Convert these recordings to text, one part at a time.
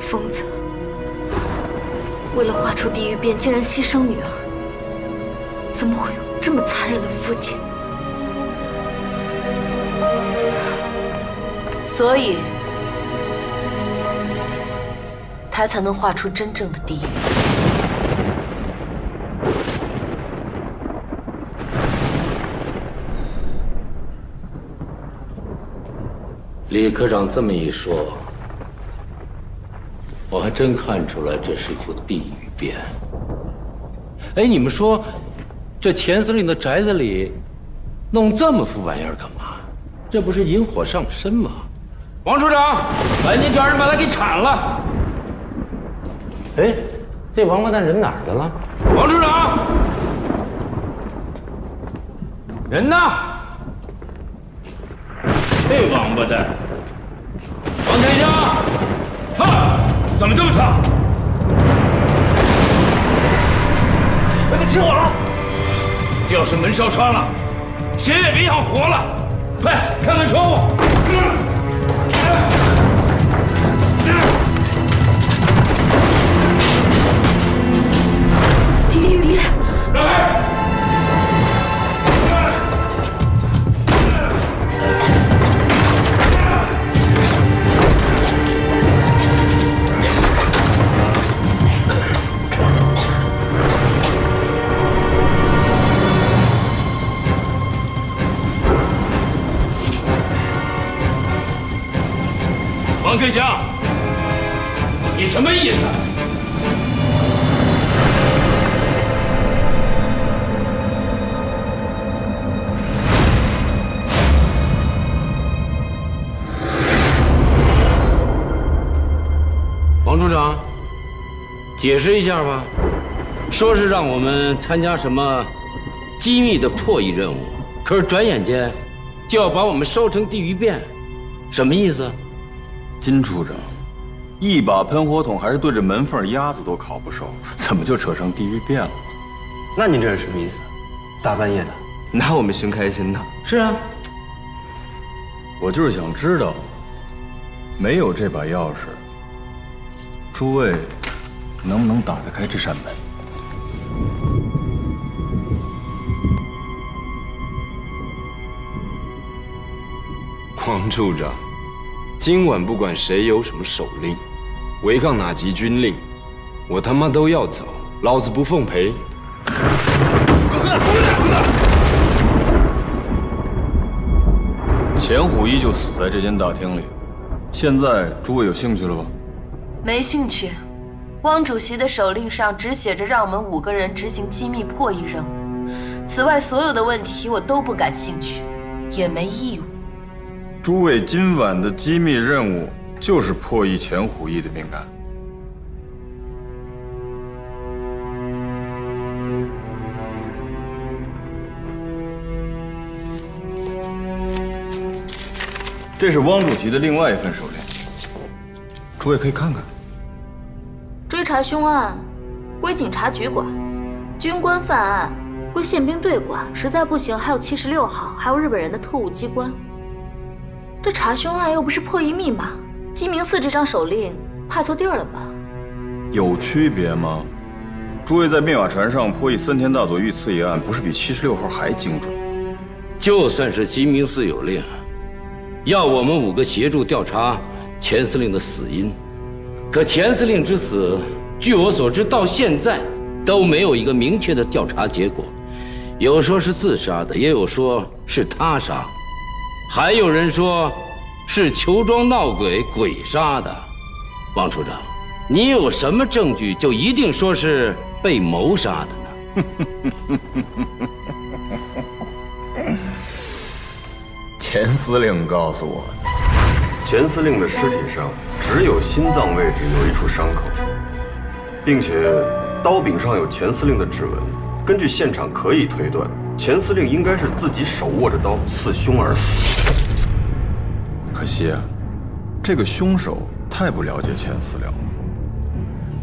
疯子，为了画出地狱变，竟然牺牲女儿，怎么会有这么残忍的父亲？所以，他才能画出真正的地狱。李科长这么一说，我还真看出来这是一幅地狱变。哎，你们说，这钱司令的宅子里弄这么副玩意儿干嘛？这不是引火上身吗？王处长，赶紧找人把他给铲了！哎，这王八蛋人哪儿去了？王处长，人呢？这王八蛋！王天香，哈，怎么这么吵？被他起火了！这要是门烧穿了，谁也别想活了！快看看窗户！地狱变！来！王翠香，你什么意思？王处长，解释一下吧。说是让我们参加什么机密的破译任务，可是转眼间就要把我们烧成地狱变，什么意思？金处长，一把喷火筒还是对着门缝，鸭子都烤不熟，怎么就扯上地狱变了？那您这是什么意思？大半夜的，拿我们寻开心的？是啊，我就是想知道，没有这把钥匙，诸位能不能打得开这扇门？王处长，今晚不管谁有什么手令，违抗哪级军令，我他妈都要走，老子不奉陪。钱虎一就死在这间大厅里，现在诸位有兴趣了吧？没兴趣。汪主席的手令上只写着让我们5个人执行机密破译任务，此外所有的问题我都不感兴趣，也没义务。诸位今晚的机密任务就是破译钱虎一的命案。这是汪主席的另外一份手令，诸位可以看看。追查凶案归警察局管，军官犯案归宪兵队管，实在不行还有76号，还有日本人的特务机关。这查凶案又不是破译密码，鸡鸣寺这张手令派错地儿了吧？有区别吗？诸位在密码船上破译森田大佐遇刺一案，不是比76号还精准？就算是鸡鸣寺有令，要我们5个协助调查钱司令的死因，可钱司令之死，据我所知，到现在都没有一个明确的调查结果。有说是自杀的，也有说是他杀，还有人说是裘庄闹鬼鬼杀的。王处长，你有什么证据就一定说是被谋杀的呢？钱司令告诉我的。钱司令的尸体上只有心脏位置有一处伤口，并且刀柄上有钱司令的指纹。根据现场可以推断，钱司令应该是自己手握着刀刺胸而死。可惜啊，这个凶手太不了解钱司令了。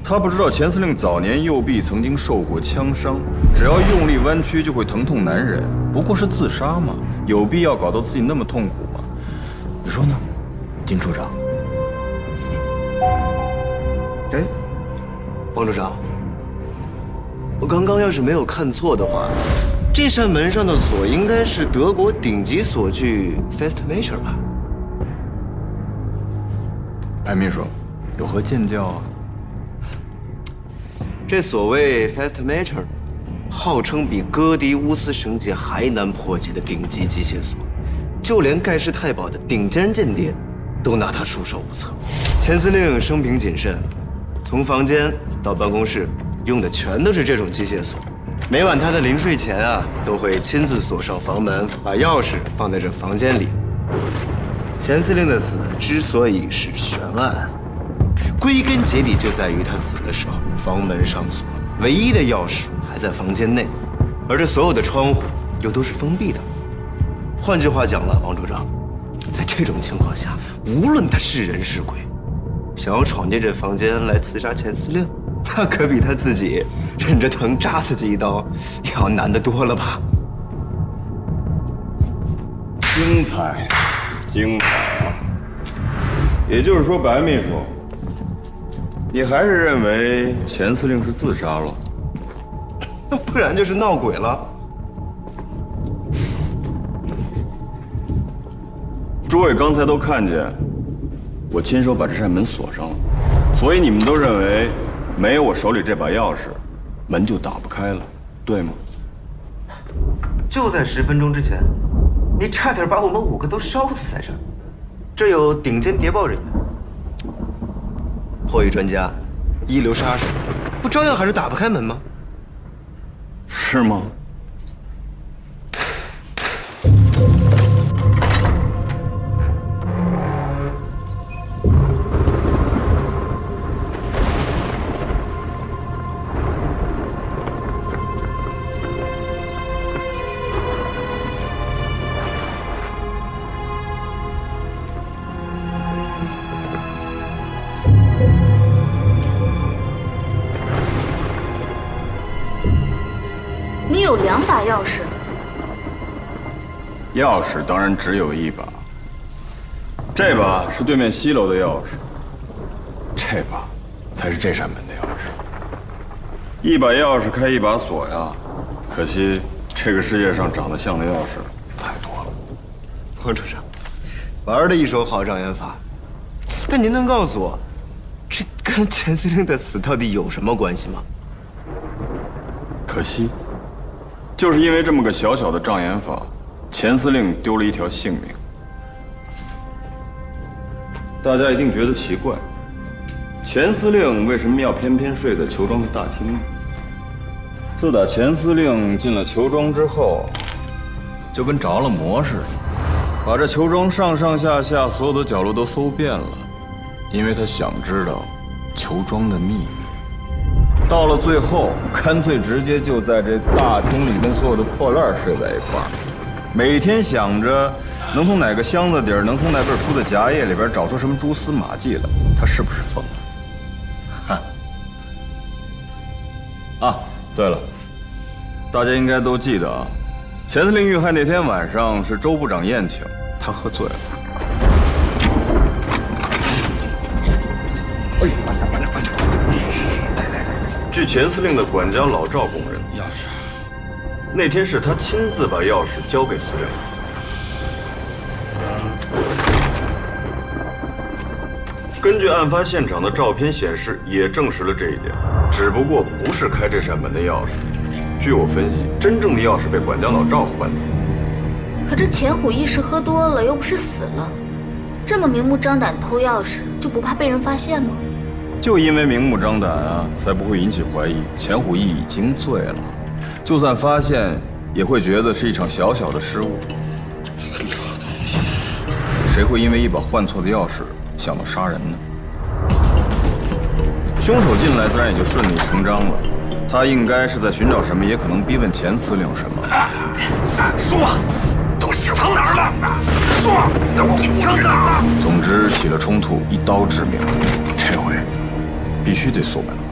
他不知道钱司令早年右臂曾经受过枪伤，只要用力弯曲就会疼痛难忍。不过是自杀嘛，有必要搞得自己那么痛苦吗？你说呢，金处长？哎，王处长，我刚刚要是没有看错的话，这扇门上的锁应该是德国顶级锁具 Festmacher 吧？白秘书，有何见教啊？这所谓 Festmacher， 号称比哥迪乌斯绳结还难破解的顶级机械锁，就连盖世太保的顶尖间谍都拿它束手无策。钱司令生平谨慎，从房间到办公室用的全都是这种机械锁。每晚他的临睡前啊，都会亲自锁上房门，把钥匙放在这房间里。钱司令的死之所以是悬案，归根结底就在于他死的时候房门上锁，唯一的钥匙还在房间内，而这所有的窗户又都是封闭的。换句话讲了，王处长，在这种情况下，无论他是人是鬼，想要闯进这房间来刺杀钱司令，那可比他自己忍着疼扎自己一刀要难得多了吧？精彩，精彩啊！也就是说，白秘书，你还是认为钱司令是自杀了？那不然就是闹鬼了。诸位刚才都看见，我亲手把这扇门锁上了，所以你们都认为没有我手里这把钥匙，门就打不开了，对吗？就在10分钟之前，你差点把我们5个都烧死在这儿。这有顶尖谍报人员、破译专家、一流杀手，不照样还是打不开门吗？是吗？你有2把钥匙，钥匙当然只有1把，这把是对面西楼的钥匙，这把才是这扇门的钥匙。1把钥匙开1把锁呀，可惜这个世界上长得像的钥匙太多了。王处长，玩的一手好障眼法，但您能告诉我，这跟钱司令的死到底有什么关系吗？可惜，就是因为这么个小小的障眼法，钱司令丢了1条性命。大家一定觉得奇怪，钱司令为什么要偏偏睡在裘庄的大厅呢？自打钱司令进了裘庄之后，就跟着了魔似的，把这裘庄上上下下所有的角落都搜遍了，因为他想知道裘庄的秘密。到了最后，干脆直接就在这大厅里跟所有的破烂睡在一块儿，每天想着能从哪个箱子底儿，能从哪本书的夹页里边找出什么蛛丝马迹来。他是不是疯了？啊，对了，大家应该都记得啊，钱司令遇害那天晚上是周部长宴请，他喝醉了。哎，慢点。据钱司令的管家老赵供认，钥匙，那天是他亲自把钥匙交给司令。根据案发现场的照片显示，也证实了这一点。只不过不是开这扇门的钥匙。据我分析，真正的钥匙被管家老赵换走。可这钱虎一时喝多了，又不是死了，这么明目张胆偷钥匙，就不怕被人发现吗？就因为明目张胆啊，才不会引起怀疑。钱虎义已经醉了，就算发现，也会觉得是一场小小的失误。谁会因为一把换错的钥匙想到杀人呢？凶手进来自然也就顺理成章了。他应该是在寻找什么，也可能逼问钱司令什么。说，东西藏哪儿了？说，到底藏哪儿了？总之起了冲突，一刀致命。这回必须得锁门了。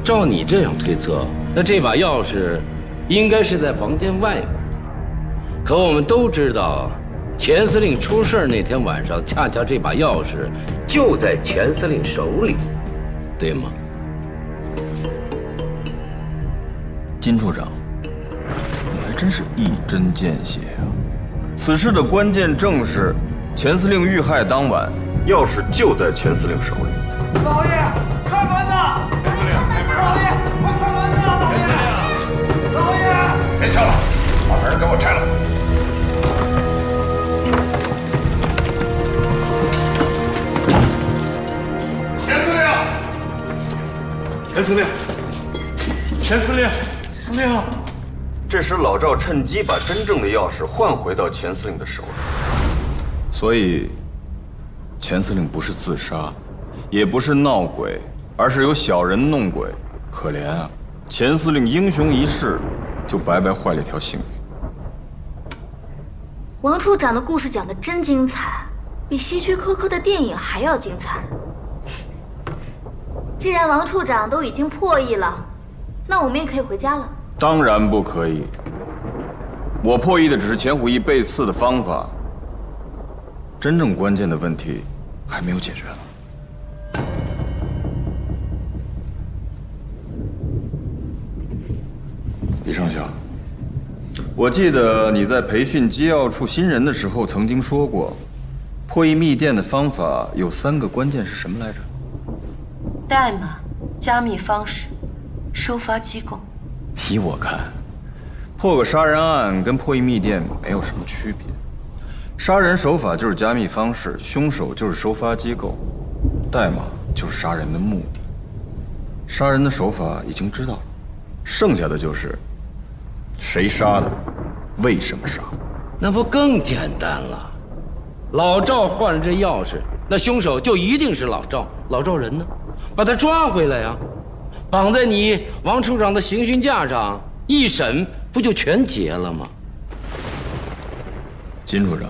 照你这样推测，那这把钥匙应该是在房间外面。可我们都知道，钱司令出事那天晚上，恰恰这把钥匙就在钱司令手里。对吗？金处长，你还真是一针见血啊！此事的关键正是钱司令遇害当晚，钥匙就在钱司令手里。老爷，开门呐！钱司令，老爷，快开门呐！老爷，老爷，别敲了，把门给我拆了。钱司令，钱司令，钱司令，司令。这时，老赵趁机把真正的钥匙换回到钱司令的手里。所以钱司令不是自杀，也不是闹鬼，而是有小人弄鬼。可怜啊，钱司令英雄一世，就白白坏了一条性命。王处长的故事讲得真精彩，比希区柯克的电影还要精彩。既然王处长都已经破译了，那我们也可以回家了。当然不可以，我破译的只是钱虎义被刺的方法，真正关键的问题还没有解决呢。李上校，我记得你在培训机要处新人的时候曾经说过，破译密电的方法有3个关键是什么来着？代码、加密方式、收发机构。依我看，破个杀人案跟破译密电没有什么区别。杀人手法就是加密方式，凶手就是收发机构，代码就是杀人的目的。杀人的手法已经知道了，剩下的就是谁杀的，为什么杀。那不更简单了？老赵换了这钥匙，那凶手就一定是老赵。老赵人呢？把他抓回来呀！绑在你王处长的刑讯架上，一审不就全结了吗？金处长，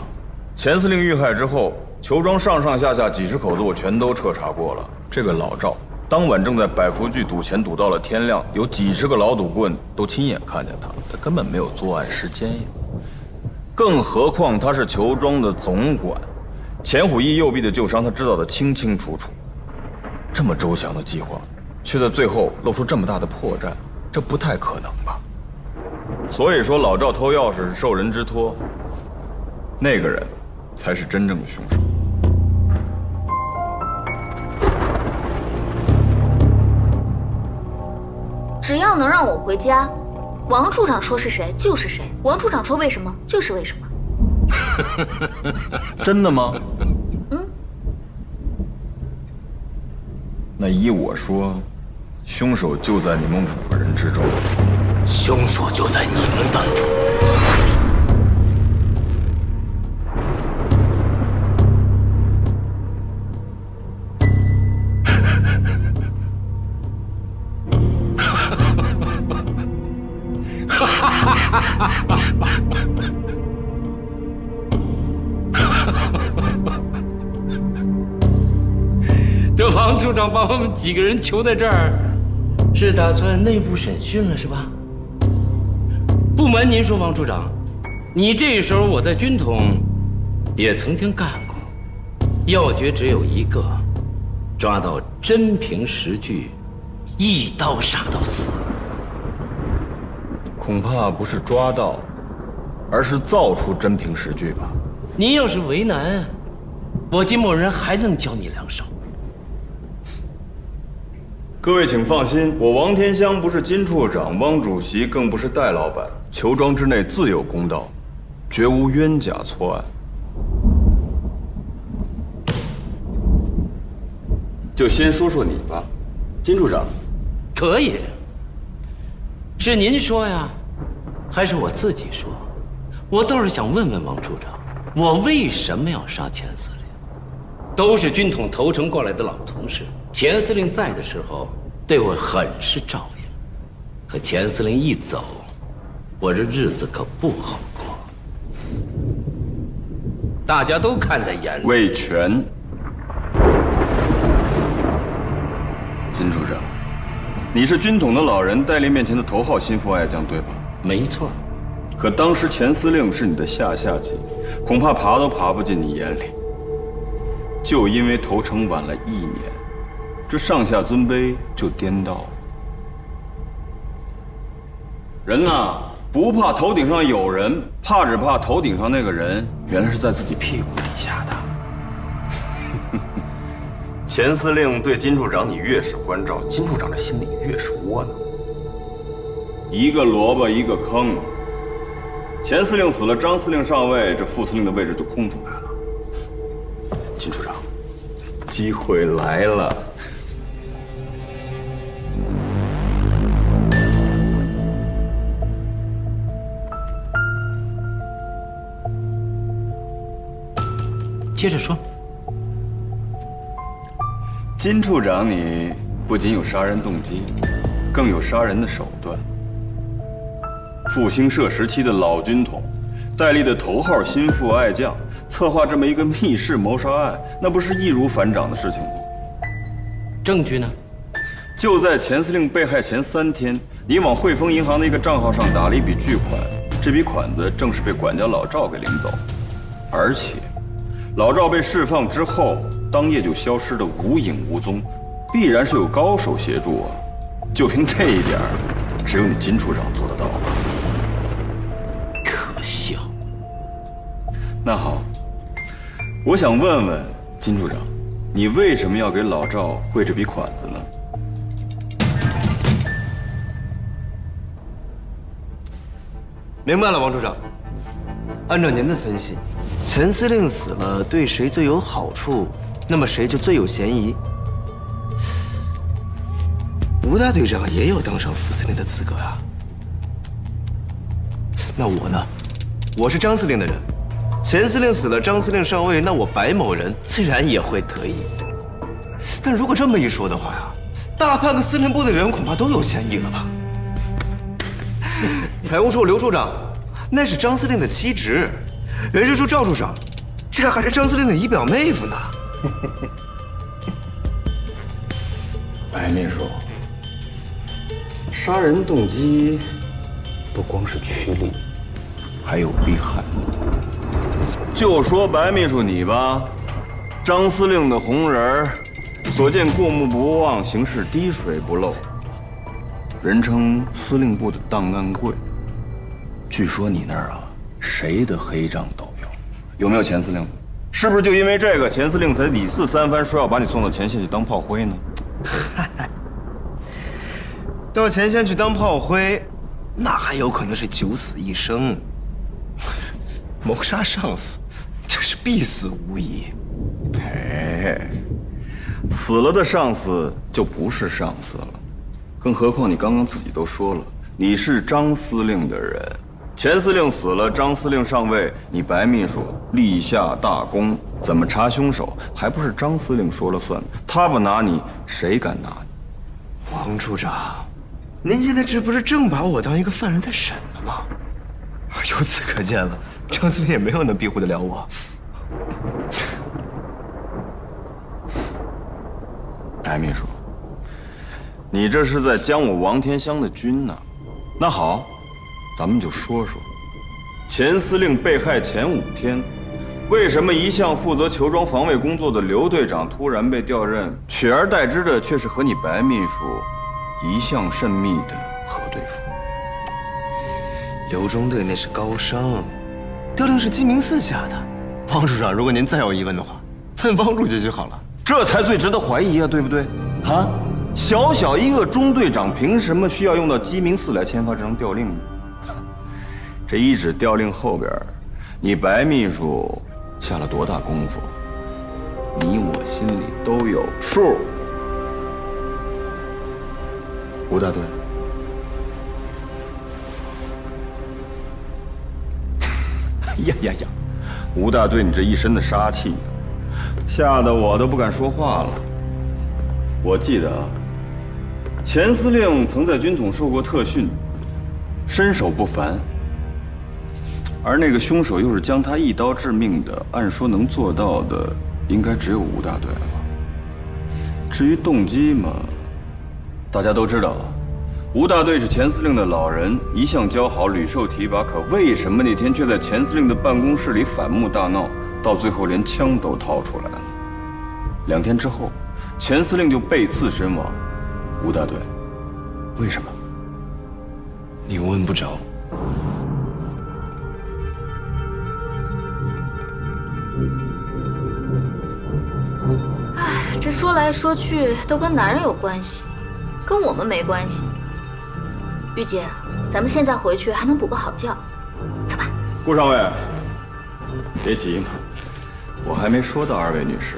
钱司令遇害之后，裘庄上上下下几十口子我全都彻查过了。这个老赵当晚正在百福聚赌钱赌到了天亮，有几十个老赌棍都亲眼看见他，他根本没有作案时间呀。更何况他是裘庄的总管，钱虎义右臂的旧伤他知道的清清楚楚。这么周详的计划，却在最后露出这么大的破绽，这不太可能吧？所以说，老赵偷钥匙是受人之托，那个人才是真正的凶手。只要能让我回家，王处长说是谁就是谁，王处长说为什么就是为什么。真的吗？嗯。那依我说，凶手就在你们5个人之中。凶手就在你们当中。这王处长把我们几个人囚在这儿，是打算内部审讯了是吧？不瞒您说，王处长，你这时候我在军统也曾经干过，要诀只有一个，抓到真凭实据，一刀杀到死。恐怕不是抓到，而是造出真凭实据吧。您要是为难，我金某人还能教你2手。各位请放心，我王天香不是金处长、汪主席，更不是戴老板，裘庄之内自有公道，绝无冤假错案。就先说说你吧，金处长。可以。是您说呀，还是我自己说？我倒是想问问王处长，我为什么要杀钱司令？都是军统投诚过来的老同事，钱司令在的时候对我很是照应，可钱司令一走，我这日子可不好过。大家都看在眼里。魏全，金处长，你是军统的老人，戴笠面前的头号心腹爱将，对吧？没错。可当时钱司令是你的下级，恐怕爬都爬不进你眼里。就因为投诚晚了1年，这上下尊卑就颠倒了。人呐，不怕头顶上有人，只怕头顶上那个人原来是在自己屁股底下的。钱司令对金处长你越是关照，金处长的心里越是窝囊。一个萝卜一个坑。钱司令死了，张司令上位，这副司令的位置就空出来了。金处长，机会来了。接着说。金处长，你不仅有杀人动机，更有杀人的手段。复兴社时期的老军统，戴笠的头号心腹爱将，策划这么一个密室谋杀案，那不是易如反掌的事情吗？证据呢？就在钱司令被害前3天，你往汇丰银行的一个账号上打了一笔巨款，这笔款子正是被管家老赵给领走，而且老赵被释放之后，当夜就消失得无影无踪，必然是有高手协助啊！就凭这一点，只有你金处长做得到吧？可笑。那好，我想问问金处长，你为什么要给老赵汇这笔款子呢？明白了，王处长。按照您的分析，钱司令死了，对谁最有好处，那么谁就最有嫌疑。吴大队长也有当上副司令的资格啊。那我呢？我是张司令的人，钱司令死了，张司令上位，那我白某人自然也会得益。但如果这么一说的话呀，大半个司令部的人恐怕都有嫌疑了吧？财务处刘处长，那是张司令的妻侄；人事处赵处长，这还是张司令的姨表妹夫呢。白秘书，杀人动机不光是趋利，还有避害。就说白秘书你吧，张司令的红人儿，所见过目不忘，行事滴水不漏，人称司令部的档案柜。据说你那儿啊，谁的黑账都有，有没有钱司令？是不是就因为这个，钱司令才李四三番说要把你送到前线去当炮灰呢？到前线去当炮灰，那还有可能是九死一生。谋杀上司，这是必死无疑。哎，死了的上司就不是上司了，更何况你刚刚自己都说了，你是张司令的人。钱司令死了，张司令上位，你白秘书立下大功，怎么查凶手还不是张司令说了算？他不拿你，谁敢拿你？王处长，您现在这不是正把我当一个犯人在审了吗？由此可见了，张司令也没有能庇护得了我。白秘书，你这是在将我王天香的军呢？那好，咱们就说说，钱司令被害前5天，为什么一向负责球庄防卫工作的刘队长突然被调任，取而代之的却是和你白秘书一向甚密的何对付？刘中队那是高升，调令是鸡鸣寺下的。王处长，如果您再有疑问的话，问汪书记就好了。这才最值得怀疑啊，对不对？啊，小小一个中队长，凭什么需要用到鸡鸣寺来签发这张调令呢？这一纸调令后边，你白秘书下了多大功夫，你我心里都有数。吴大队，呀呀呀！吴大队，你这一身的杀气，吓得我都不敢说话了。我记得啊，钱司令曾在军统受过特训，身手不凡。而那个凶手又是将他一刀致命的，按说能做到的，应该只有吴大队了。至于动机嘛，大家都知道，吴大队是钱司令的老人，一向交好，屡受提拔。可为什么那天却在钱司令的办公室里反目大闹，到最后连枪都掏出来了？2天之后，钱司令就被刺身亡。吴大队，为什么？你问不着。哎，这说来说去都跟男人有关系，跟我们没关系。玉姐，咱们现在回去还能补个好觉，走吧。顾上尉，别急嘛，我还没说到二位女士。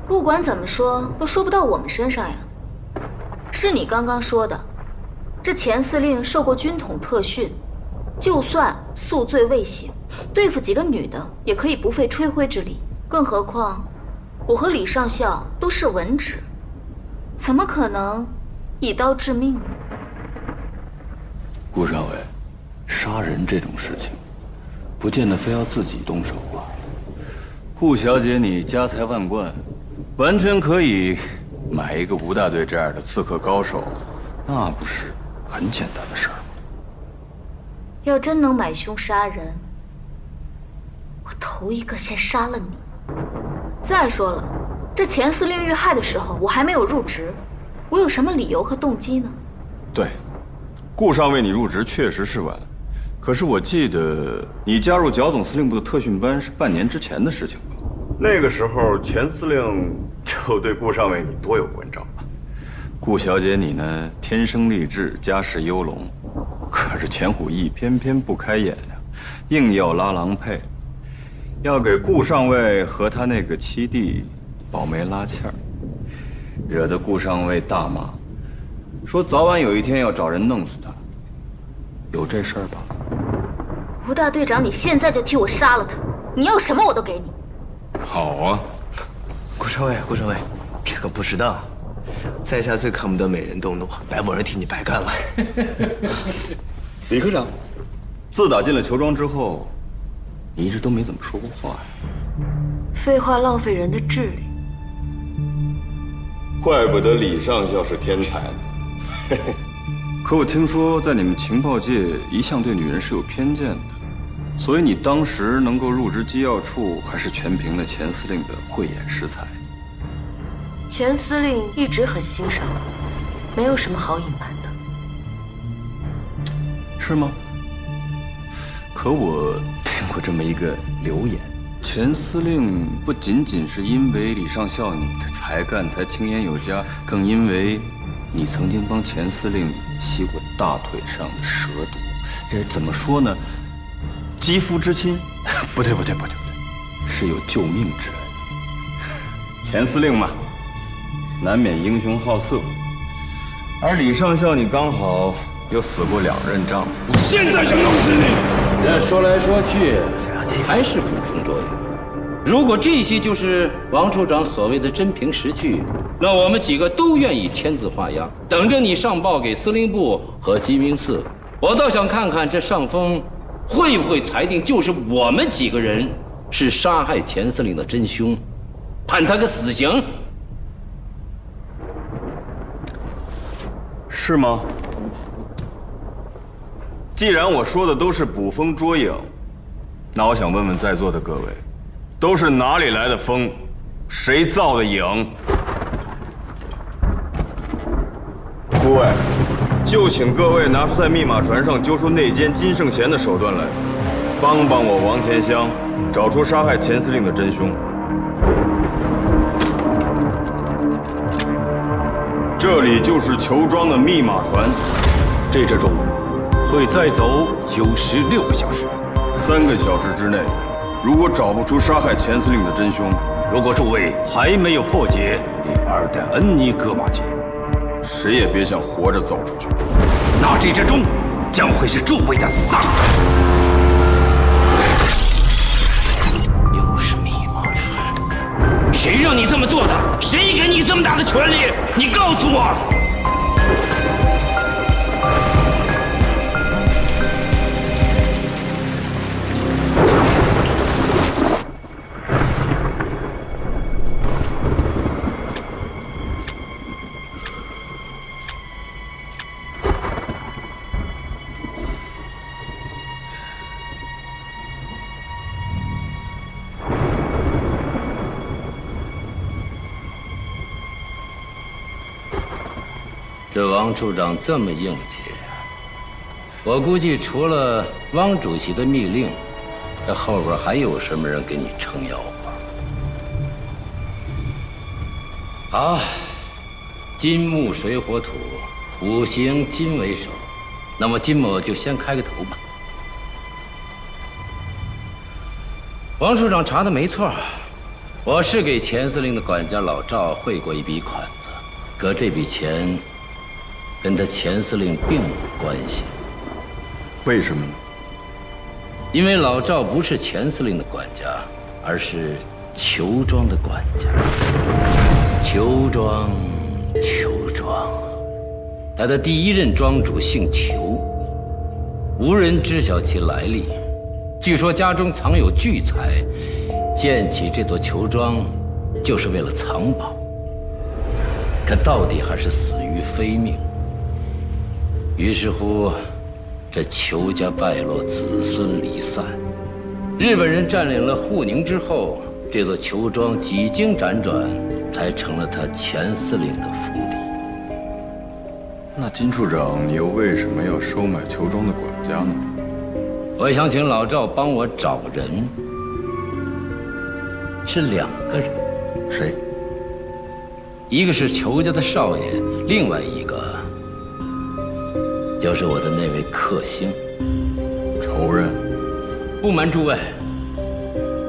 不管怎么说，都说不到我们身上呀。是你刚刚说的，这钱司令受过军统特训，就算宿醉未醒，对付几个女的也可以不费吹灰之力。更何况，我和李上校都是文职，怎么可能一刀致命呢？顾上尉，杀人这种事情，不见得非要自己动手啊。顾小姐，你家财万贯，完全可以买一个吴大队这样的刺客高手，那不是很简单的事儿吗？要真能买凶杀人，我头一个先杀了你。再说了，这钱司令遇害的时候，我还没有入职，我有什么理由和动机呢？对，顾上尉你入职确实是晚，可是我记得你加入剿总司令部的特训班是半年之前的事情吧？那个时候，钱司令就对顾上尉你多有关照。顾小姐你呢，天生丽质，家世优隆，可是钱虎义偏偏不开眼呀，硬要拉郎配，要给顾上尉和他那个七弟保媒拉纤儿，惹得顾上尉大骂，说早晚有一天要找人弄死他。有这事儿吧？吴大队长，你现在就替我杀了他，你要什么我都给你。好啊，顾少尉，顾少尉，这个不知道，在下最看不得美人动怒，白某人替你白干了。李科长，自打进了裘庄之后，你一直都没怎么说过话呀。废话浪费人的智力。怪不得李上校是天才呢。可我听说，在你们情报界一向对女人是有偏见的，所以你当时能够入职机要处，还是全凭了钱司令的慧眼识才。钱司令一直很欣赏我，没有什么好隐瞒的。是吗？可我听过这么一个流言，钱司令不仅仅是因为李上校你的才干才青眼有加，更因为你曾经帮钱司令吸过大腿上的蛇毒。这怎么说呢？肌肤之亲？不对，是有救命之恩。钱司令嘛，难免英雄好色，而李上校你刚好又死过2任仗。你现在想弄死你？这说来说去，还是捕风捉影。如果这些就是王处长所谓的真凭实据，那我们几个都愿意签字画押，等着你上报给司令部和机明寺。我倒想看看这上峰会不会裁定就是我们几个人是杀害钱司令的真凶，判他个死刑。是吗？既然我说的都是捕风捉影，那我想问问在座的各位，都是哪里来的风？谁造的影？诸位，就请各位拿出在密码船上揪出内奸金圣贤的手段来，帮帮我王天香，找出杀害钱司令的真凶。这里就是裘庄的密码船，这周中午会再走96个小时。3个小时之内，如果找不出杀害钱司令的真凶，如果诸位还没有破解第2代恩尼格玛劫，谁也别想活着走出去。那这之中将会是诸位的丧钟。又是密码船，谁让你这么做的？谁给你这么大的权利？你告诉我！这王处长这么硬气，我估计除了汪主席的密令，这后边还有什么人给你撑腰吧？好，金木水火土五行金为首，那么金某就先开个头吧。王处长查的没错，我是给钱司令的管家老赵汇过一笔款子，可这笔钱跟他钱司令并无关系。为什么呢？因为老赵不是钱司令的管家，而是裘庄的管家。裘庄，他的第一任庄主姓裘，无人知晓其来历。据说家中藏有巨财，建起这座裘庄就是为了藏宝。可到底还是死于非命。于是乎，这裘家败落，子孙离散。日本人占领了沪宁之后，这座裘庄几经辗转，才成了他钱司令的府邸。那金处长，你又为什么要收买裘庄的管家呢？我想请老赵帮我找人，是2个人。谁？一个是裘家的少爷，另外一个就是我的那位克星。仇人？不瞒诸位，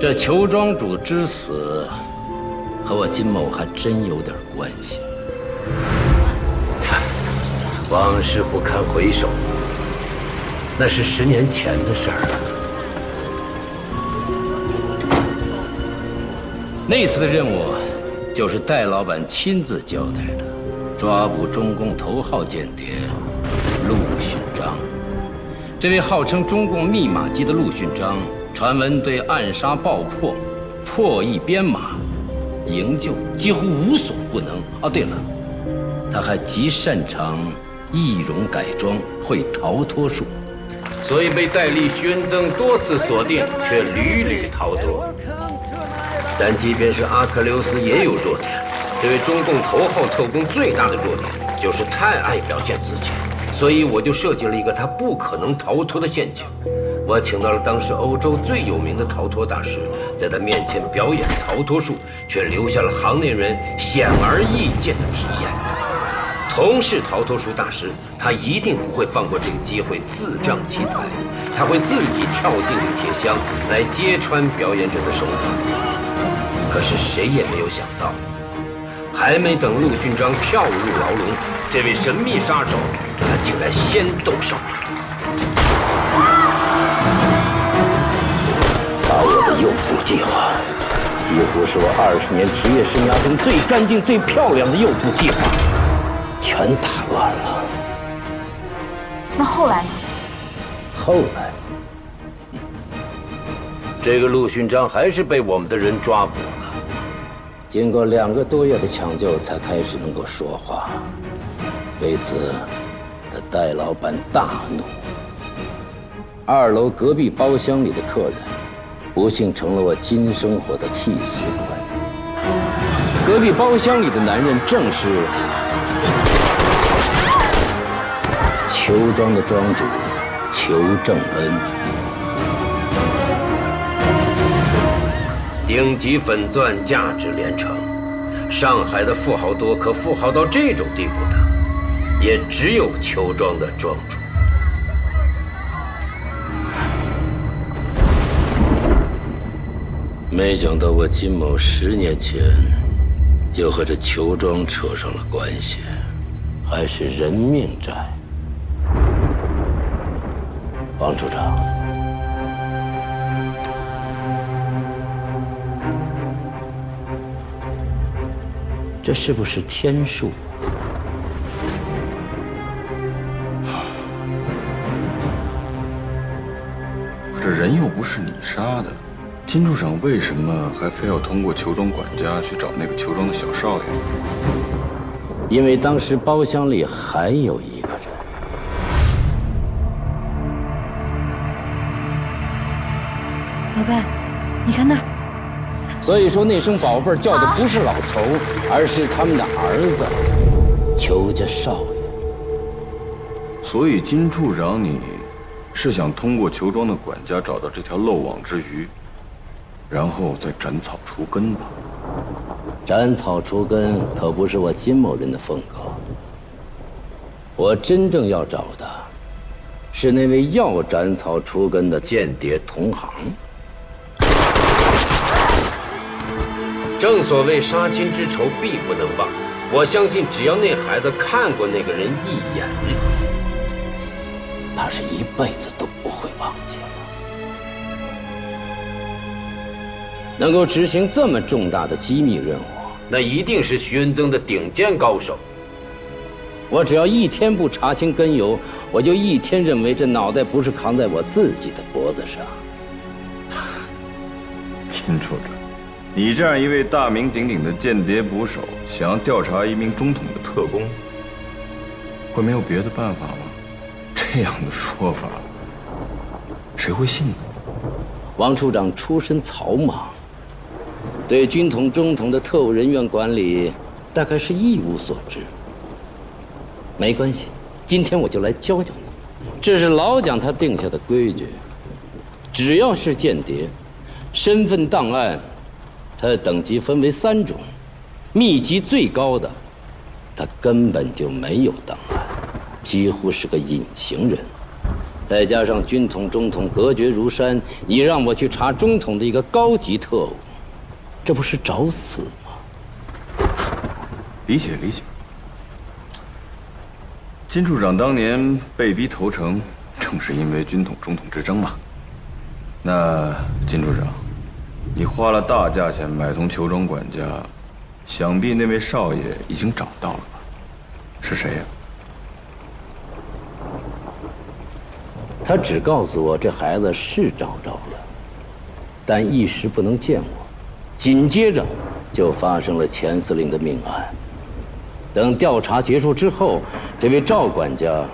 这裘庄主之死和我金某还真有点关系。往事不堪回首，那是10年前的事儿了。那次的任务就是戴老板亲自交代的，抓捕中共头号间谍陆勋章。这位号称中共密码机的陆勋章，传闻对暗杀爆破、破译编码、营救几乎无所不能。哦，对了，他还极擅长易容改装，会逃脱术，所以被戴笠、徐恩曾多次锁定，却屡屡逃脱。但即便是阿克琉斯也有弱点，这位中共头号特工最大的弱点就是太爱表现自己，所以我就设计了一个他不可能逃脱的陷阱。我请到了当时欧洲最有名的逃脱大师，在他面前表演逃脱术，却留下了行内人显而易见的体验。同是逃脱术大师，他一定不会放过这个机会自仗其才，他会自己跳进这个铁箱来揭穿表演者的手法。可是谁也没有想到，还没等陆勋章跳入牢笼，这位神秘杀手他竟然先动手了。把我的诱捕计划，几乎是我20年职业生涯中最干净、最漂亮的诱捕计划，全打乱了。那后来呢？后来，这个陆勋章还是被我们的人抓捕了。经过2个多月的抢救，才开始能够说话。为此，他戴老板大怒。2楼隔壁包厢里的客人，不幸成了我金生活的替死鬼。隔壁包厢里的男人正是裘庄的庄主裘正恩。顶级粉钻价值连城，上海的富豪多，可富豪到这种地步的，也只有裘庄的庄主。没想到我金某10年前就和这裘庄扯上了关系，还是人命债。王处长，这是不是天数？可这人又不是你杀的，金处长为什么还非要通过裘庄管家去找那个裘庄的小少爷？因为当时包厢里还有一个人。宝贝，你看那儿。所以说那声宝贝儿叫的不是老头，而是他们的儿子裘家少爷。所以金处长，你是想通过裘庄的管家找到这条漏网之鱼，然后再斩草除根吧？斩草除根可不是我金某人的风格。我真正要找的，是那位要斩草除根的间谍同行。正所谓杀亲之仇必不能忘，我相信只要那孩子看过那个人一眼，他是一辈子都不会忘记了。能够执行这么重大的机密任务，那一定是徐恩曾的顶尖高手。我只要一天不查清根由，我就一天认为这脑袋不是扛在我自己的脖子上。金处长，你这样一位大名鼎鼎的间谍捕手，想要调查一名中统的特工，会没有别的办法吗？这样的说法，谁会信呢？王处长出身草莽，对军统、中统的特务人员管理大概是一无所知。没关系，今天我就来教教你。这是老蒋他定下的规矩，只要是间谍，身份档案，它的等级分为3种，密集最高的，他根本就没有档案，几乎是个隐形人。再加上军统、中统隔绝如山，你让我去查中统的一个高级特务，这不是找死吗？理解理解。金处长当年被逼投诚，正是因为军统中统之争嘛。那金处长，你花了大价钱买通裘庄管家，想必那位少爷已经找到了吧？是谁呀？他只告诉我这孩子是找着了，但一时不能见我。紧接着就发生了钱司令的命案。等调查结束之后，这位赵管家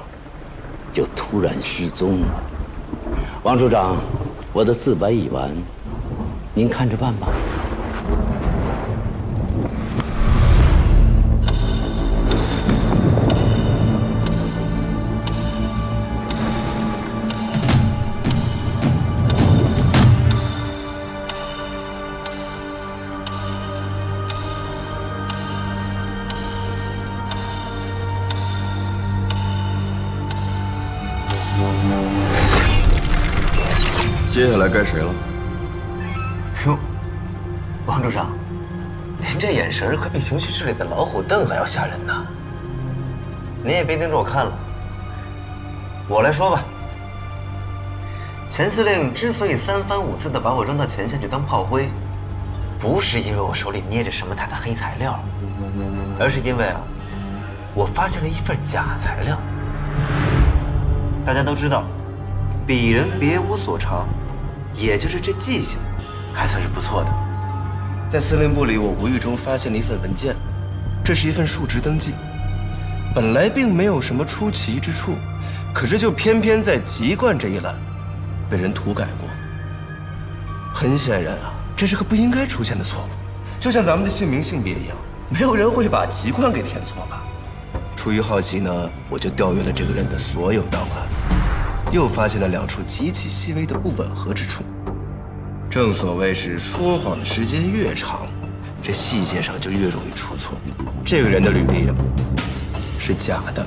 就突然失踪了。王处长，我的自白已完，您看着办吧。接下来该谁了？哟，王处长，您这眼神可比刑讯室里的老虎凳还要吓人呢。您也别盯着我看了，我来说吧。钱司令之所以3番5次的把我扔到前线去当炮灰，不是因为我手里捏着什么他的黑材料，而是因为我发现了一份假材料。大家都知道，鄙人别无所长，也就是这记性还算是不错的。在司令部里，我无意中发现了一份文件，这是一份述职登记，本来并没有什么出奇之处，可是就偏偏在籍贯这一栏被人涂改过。很显然这是个不应该出现的错误，就像咱们的姓名、性别一样，没有人会把籍贯给填错吧？出于好奇呢，我就调阅了这个人的所有档案，又发现了2处极其细微的不吻合之处。正所谓是说谎的时间越长，这细节上就越容易出错。这个人的履历是假的，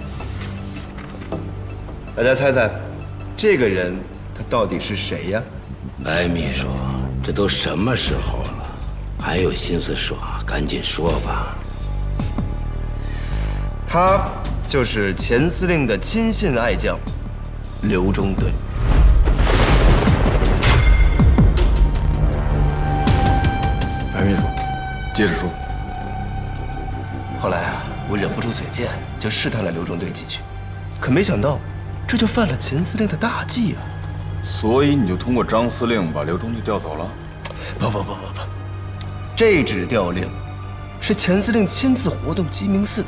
大家猜猜，这个人他到底是谁呀？白秘书，这都什么时候了，还有心思耍？赶紧说吧。他就是钱司令的亲信爱将刘中队。白秘书，接着说。后来我忍不住嘴贱，就试探了刘中队几句，可没想到，这就犯了钱司令的大忌啊！所以你就通过张司令把刘中队调走了？不，这纸调令是钱司令亲自活动鸡鸣寺，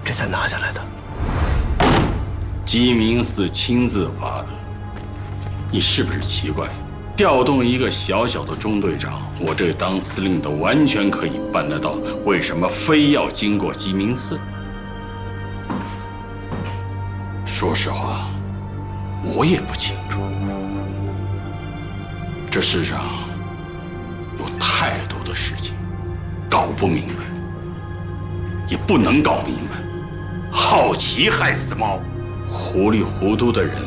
这才拿下来的。鸡鸣寺亲自发的，你是不是奇怪？调动一个小小的中队长，我这当司令的完全可以办得到，为什么非要经过鸡鸣寺？说实话，我也不清楚。这世上有太多的事情搞不明白，也不能搞明白。好奇害死猫，糊里糊涂的人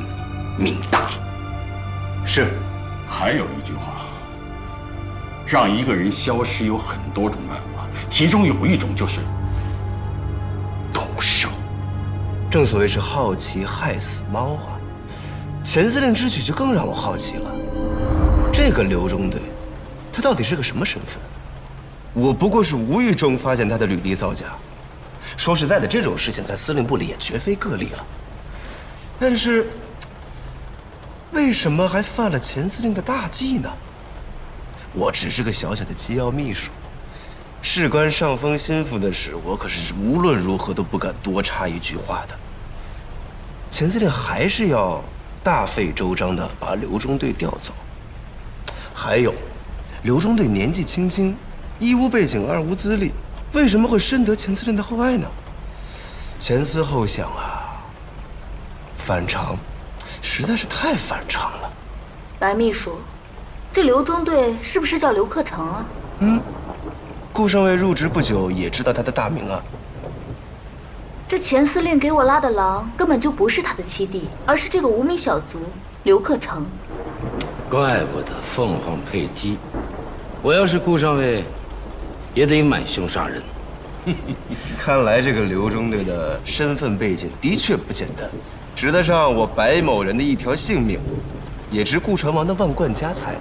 命大。是。还有一句话，让一个人消失有很多种办法，其中有一种就是狗剩。正所谓是好奇害死猫啊！钱司令之举就更让我好奇了。这个刘中队，他到底是个什么身份？我不过是无意中发现他的履历造假。说实在的，这种事情在司令部里也绝非个例了。但是，为什么还犯了钱司令的大忌呢？我只是个小小的机要秘书，事关上峰心腹的事，我可是无论如何都不敢多插一句话的。钱司令还是要大费周章的把刘中队调走。还有，刘中队年纪轻轻，一无背景，二无资历，为什么会深得钱司令的厚爱呢？前思后想啊，反常，实在是太反常了。白秘书，这刘中队是不是叫刘克成啊？顾上尉入职不久，也知道他的大名啊。这钱司令给我拉的郎根本就不是他的七弟，而是这个无名小卒刘克成。怪不得凤凰配鸡，我要是顾上尉，也得买凶杀人。看来这个刘中队的身份背景的确不简单，值得上我白某人的一条性命，也值顾成王的万贯家财。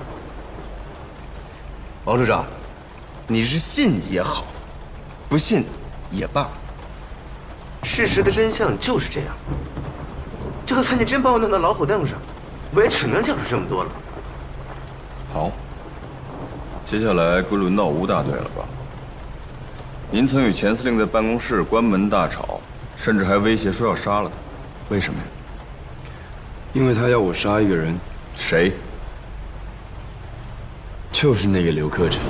王处长，你是信也好，不信也罢，事实的真相就是这样。就算你真把我弄到老虎凳上，我也只能讲出这么多了。好，接下来归轮到吴大队了吧？您曾与钱司令在办公室关门大吵，甚至还威胁说要杀了他，为什么呀？因为他要我杀一个人。谁？就是那个刘克成。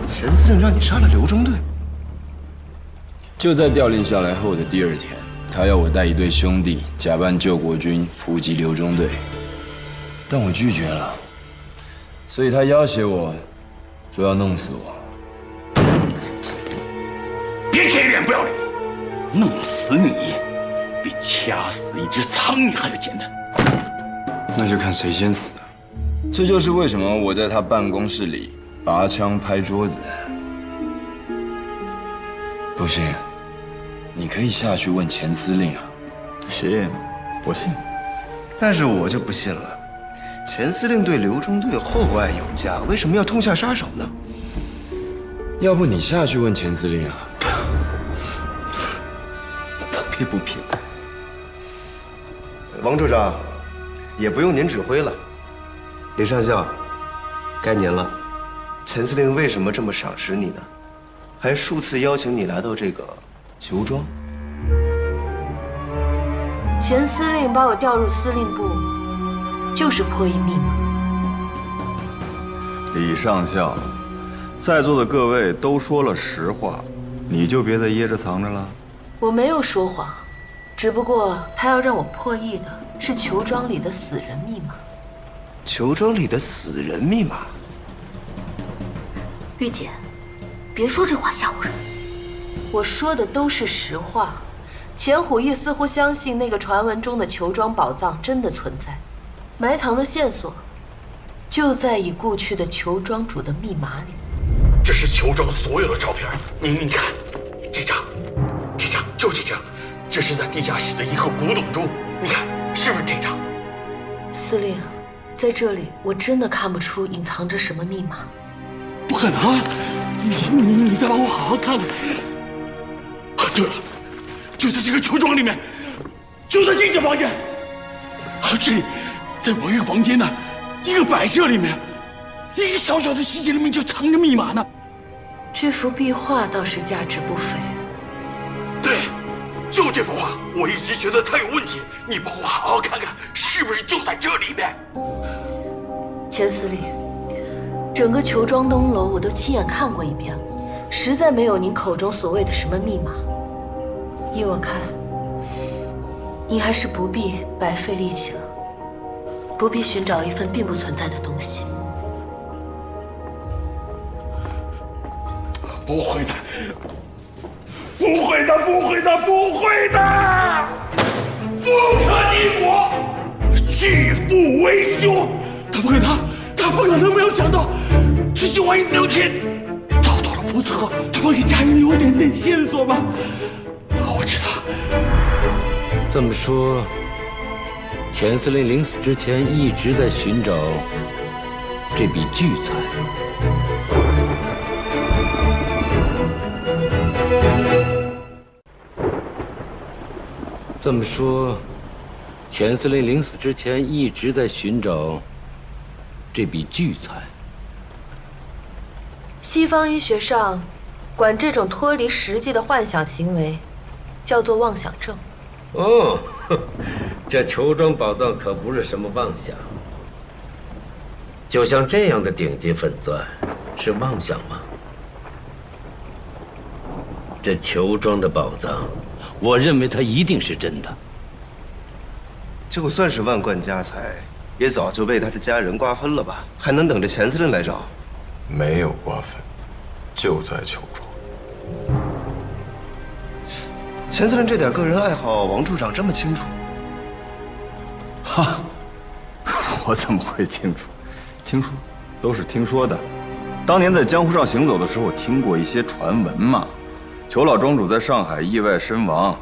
钱司令让你杀了刘中队？就在调令下来后的第二天，他要我带一队兄弟假扮救国军伏击刘中队，但我拒绝了，所以他要挟我，说要弄死我。别给脸不要脸，弄死你比掐死一只苍蝇还要简单。那就看谁先死。这就是为什么我在他办公室里拔枪拍桌子。不信，你可以下去问钱司令啊。行，我信。但是我就不信了，钱司令对刘中队厚爱有加，为什么要痛下杀手呢？要不你下去问钱司令啊？不偏不偏。王处长，也不用您指挥了。李上校，该您了。钱司令为什么这么赏识你呢？还数次邀请你来到这个球庄。钱司令把我调入司令部，就是破译密码。李上校，在座的各位都说了实话，你就别再掖着藏着了。我没有说谎，只不过他要让我破译的是球庄里的死人密码。球庄里的死人密码？玉姐，别说这话吓唬人。我说的都是实话。钱虎义似乎相信那个传闻中的球庄宝藏真的存在，埋藏的线索就在已故去的球庄主的密码里。这是球庄所有的照片，你看，这张就这张，这是在地下室的一个古董中，你看是不是这张？司令，在这里我真的看不出隐藏着什么密码。不可能！你再帮我好好看看。啊，对了，就在这个球庄里面，就在这间房间。还有这里，在某一个房间的一个摆设里面，一个小小的细节里面就藏着密码呢。这幅壁画倒是价值不菲。对，就这幅画，我一直觉得它有问题。你帮我好好看看，是不是就在这里面？钱司令，整个球庄东楼我都亲眼看过一遍了，实在没有您口中所谓的什么密码。依我看，您还是不必白费力气了，不必寻找一份并不存在的东西。不会的，不会的，不会的，不会的！富可敌国，拒父为兄。他不可能没有想到，这些万一6天遭到了不测，他帮你家人留点线索吧。我知道。这么说，钱司令临死之前一直在寻找这笔巨财。这么说，钱司令临死之前一直在寻找这笔巨财。西方医学上管这种脱离实际的幻想行为叫做妄想症。哦，这裘庄宝藏可不是什么妄想。就像这样的顶级粉钻，是妄想吗？这裘庄的宝藏，我认为它一定是真的。就算是万贯家财，也早就被他的家人瓜分了吧？还能等着钱司令来找？没有瓜分，就在裘庄。钱司令这点个人爱好，王处长这么清楚？哈，我怎么会清楚？听说，都是听说的。当年在江湖上行走的时候，听过一些传闻嘛。裘老庄主在上海意外身亡，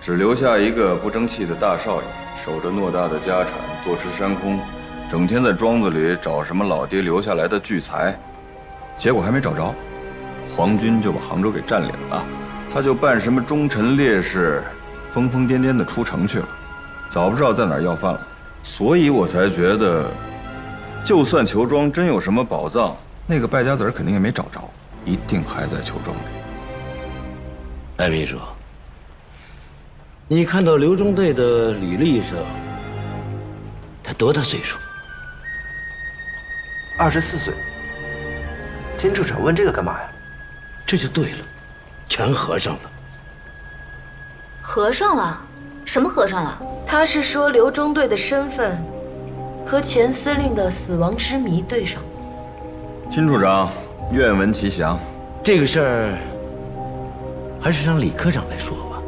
只留下一个不争气的大少爷，守着偌大的家产，坐吃山空，整天在庄子里找什么老爹留下来的巨财。结果还没找着，皇军就把杭州给占领了，他就办什么忠臣烈士，疯疯癫癫的出城去了，早不知道在哪儿要饭了。所以我才觉得，就算裘庄真有什么宝藏，那个败家子儿肯定也没找着，一定还在裘庄里。白秘书，你看到刘中队的履历上，他多大岁数？24岁。金处长问这个干嘛呀？这就对了，全合上了。合上了？什么合上了？他是说刘中队的身份和钱司令的死亡之谜对上。金处长，愿闻其详。这个事儿还是让李科长来说吧，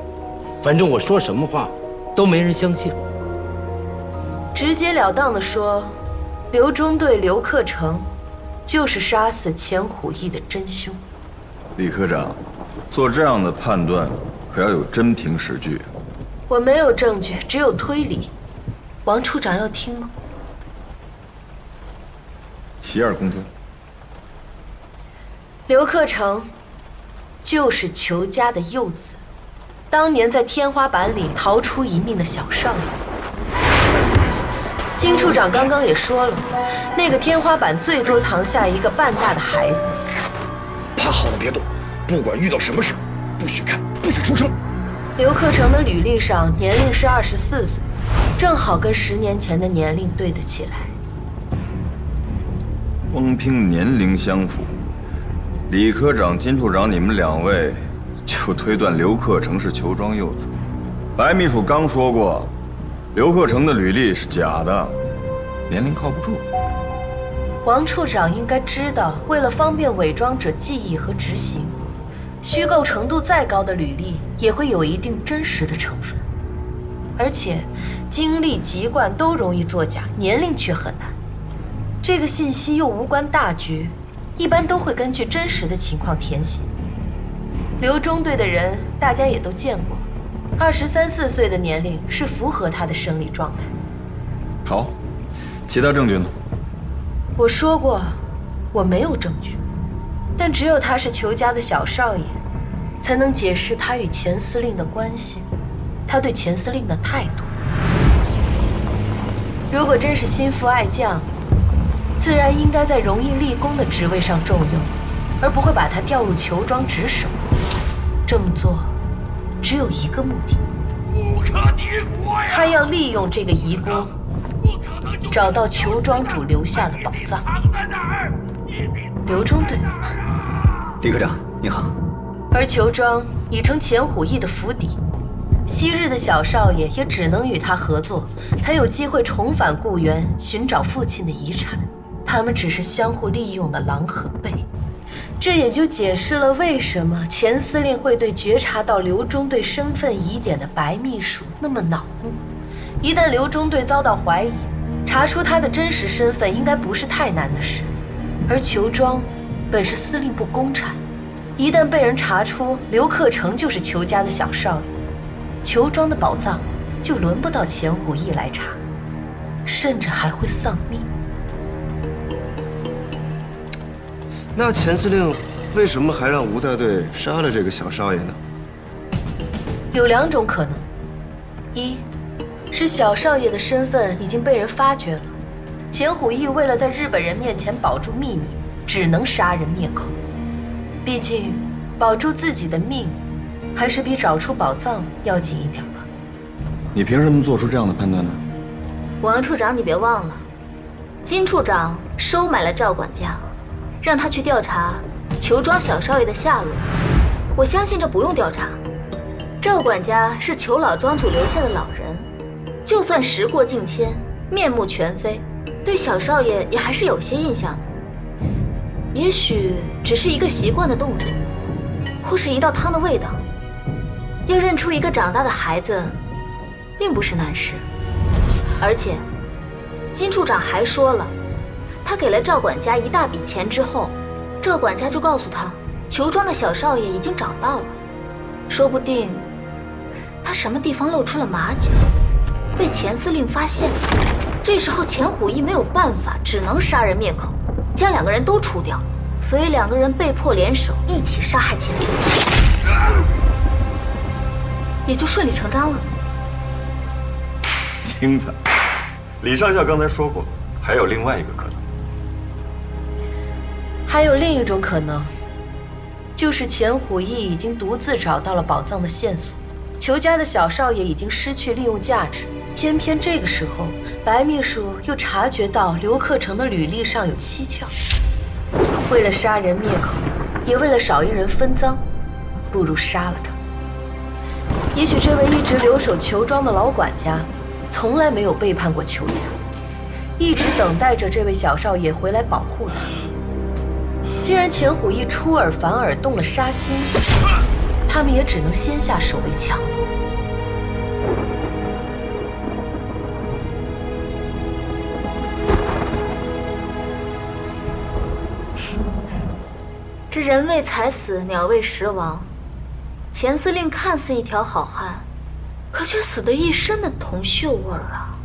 反正我说什么话都没人相信。直截了当地说，刘中队刘克成就是杀死钱虎义的真凶。李科长，做这样的判断可要有真凭实据。我没有证据，只有推理。王处长要听吗？洗耳恭听。刘克成就是裘家的幼子，当年在天花板里逃出一命的小少爷。金处长刚刚也说了，那个天花板最多藏下一个半大的孩子。趴好了别动，不管遇到什么事，不许看，不许出声。刘克成的履历上年龄是24岁，正好跟10年前的年龄对得起来。光凭年龄相符，李科长、金处长，你们2位就推断刘克成是裘庄幼子。白秘书刚说过，刘克成的履历是假的，年龄靠不住。王处长应该知道，为了方便伪装者记忆和执行，虚构程度再高的履历也会有一定真实的成分。而且，经历、籍贯都容易作假，年龄却很难。这个信息又无关大局，一般都会根据真实的情况填写。刘中队的人大家也都见过，23、24岁的年龄是符合他的生理状态。好，其他证据呢？我说过，我没有证据，但只有他是裘家的小少爷，才能解释他与钱司令的关系，他对钱司令的态度。如果真是心腹爱将，自然应该在荣义立功的职位上重用，而不会把他调入裘庄值守。这么做，只有一个目的，他要利用这个遗功，找到裘庄主留下的宝藏。刘中队，李科长，你好。而裘庄已成钱虎义的府邸，昔日的小少爷也只能与他合作，才有机会重返故园，寻找父亲的遗产。他们只是相互利用的狼和狈，这也就解释了为什么钱司令会对觉察到刘中队身份疑点的白秘书那么恼怒。一旦刘中队遭到怀疑，查出他的真实身份应该不是太难的事。而裘庄本是司令部公产，一旦被人查出刘克成就是裘家的小少爷，裘庄的宝藏就轮不到钱虎义来查，甚至还会丧命。那钱司令为什么还让吴大队杀了这个小少爷呢？有2种可能：一是小少爷的身份已经被人发觉了，钱虎义为了在日本人面前保住秘密，只能杀人灭口。毕竟，保住自己的命，还是比找出宝藏要紧一点吧。你凭什么做出这样的判断呢？王处长，你别忘了，金处长收买了赵管家，让他去调查裘庄小少爷的下落。我相信这不用调查，赵管家是裘老庄主留下的老人，就算时过境迁，面目全非，对小少爷也还是有些印象的。也许只是一个习惯的动作，或是一道汤的味道。要认出一个长大的孩子，并不是难事。而且，金处长还说了，他给了赵管家一大笔钱之后，赵管家就告诉他，裘庄的小少爷已经找到了。说不定，他什么地方露出了马脚，被钱司令发现了。这时候钱虎义没有办法，只能杀人灭口，将2个人都除掉。所以2个人被迫联手，一起杀害钱司令，也就顺理成章了。精彩！李上校刚才说过，还有另外一个可能。还有另一种可能，就是钱虎义已经独自找到了宝藏的线索，裘家的小少爷已经失去利用价值。偏偏这个时候，白秘书又察觉到刘克成的履历上有蹊跷。为了杀人灭口，也为了少一人分赃，不如杀了他。也许这位一直留守裘庄的老管家，从来没有背叛过裘家，一直等待着这位小少爷回来保护他。既然钱虎义出尔反尔，动了杀心，他们也只能先下手为强了。这人为财死，鸟为食亡。钱司令看似一条好汉，可却死得一身的铜锈味儿啊！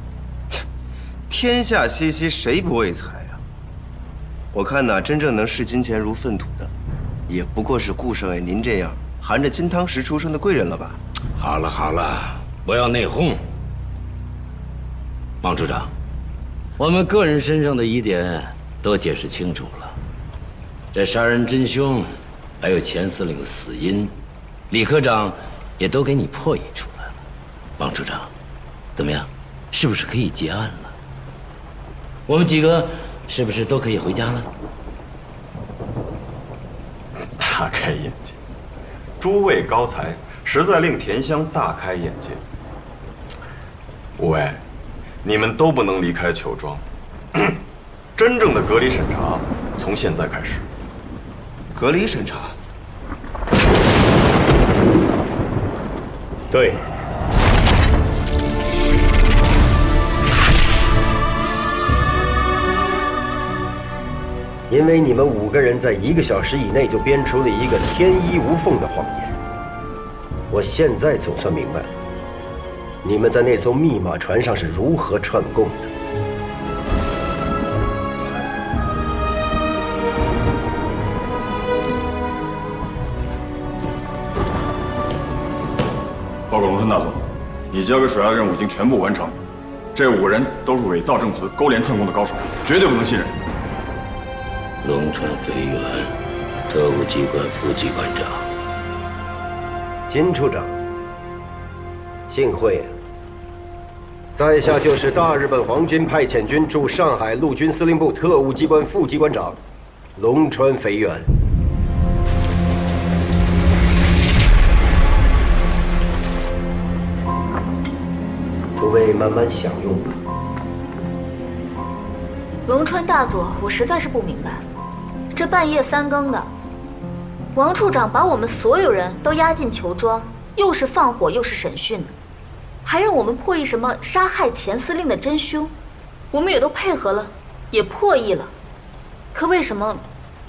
天下熙熙，谁不为财啊？我看呐，真正能视金钱如粪土的，也不过是顾少爷您这样含着金汤匙出生的贵人了吧？好了好了，不要内讧。王处长，我们个人身上的疑点都解释清楚了。这杀人真凶，还有钱司令的死因，李科长也都给你破译出来了。王处长，怎么样？是不是可以结案了？我们几个是不是都可以回家了？大开眼界，诸位高才实在令田香大开眼界。五位，你们都不能离开裘庄。真正的隔离审查从现在开始。隔离审查？对。因为你们5个人在1个小时以内就编出了一个天衣无缝的谎言，我现在总算明白了，你们在那艘密码船上是如何串供的。报告龙川大佐，你交给水下的任务已经全部完成，这5个人都是伪造证词、勾连串供的高手，绝对不能信任。龙川飞员，特务机关副机关长。金处长，幸会。在下就是大日本皇军派遣军驻上海陆军司令部特务机关副机关长龙川飞员。诸位慢慢享用吧。龙川大佐，我实在是不明白，这半夜3更的，王处长把我们所有人都押进囚庄，又是放火又是审讯的，还让我们破译什么杀害前司令的真凶，我们也都配合了，也破译了，可为什么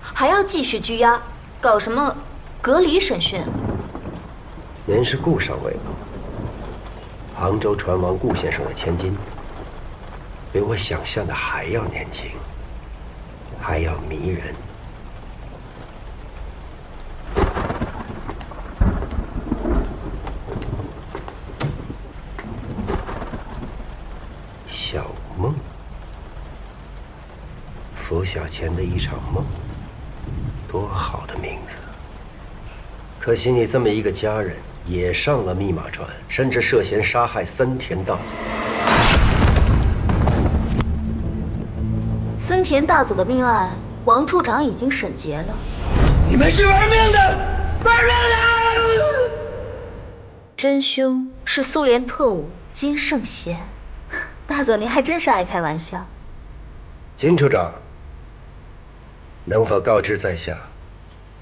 还要继续拘押，搞什么隔离审讯？您是顾上尉吗？杭州船王顾先生的千金，比我想象的还要年轻，还要迷人。小梦，拂晓前的一场梦，多好的名字！可惜你这么一个家人，也上了密码船，甚至涉嫌杀害森田大佐。森田大佐的命案，王处长已经审结了。你们是玩命的，玩命的！真凶是苏联特务金圣贤。大佐，您还真是爱开玩笑。金处长，能否告知在下，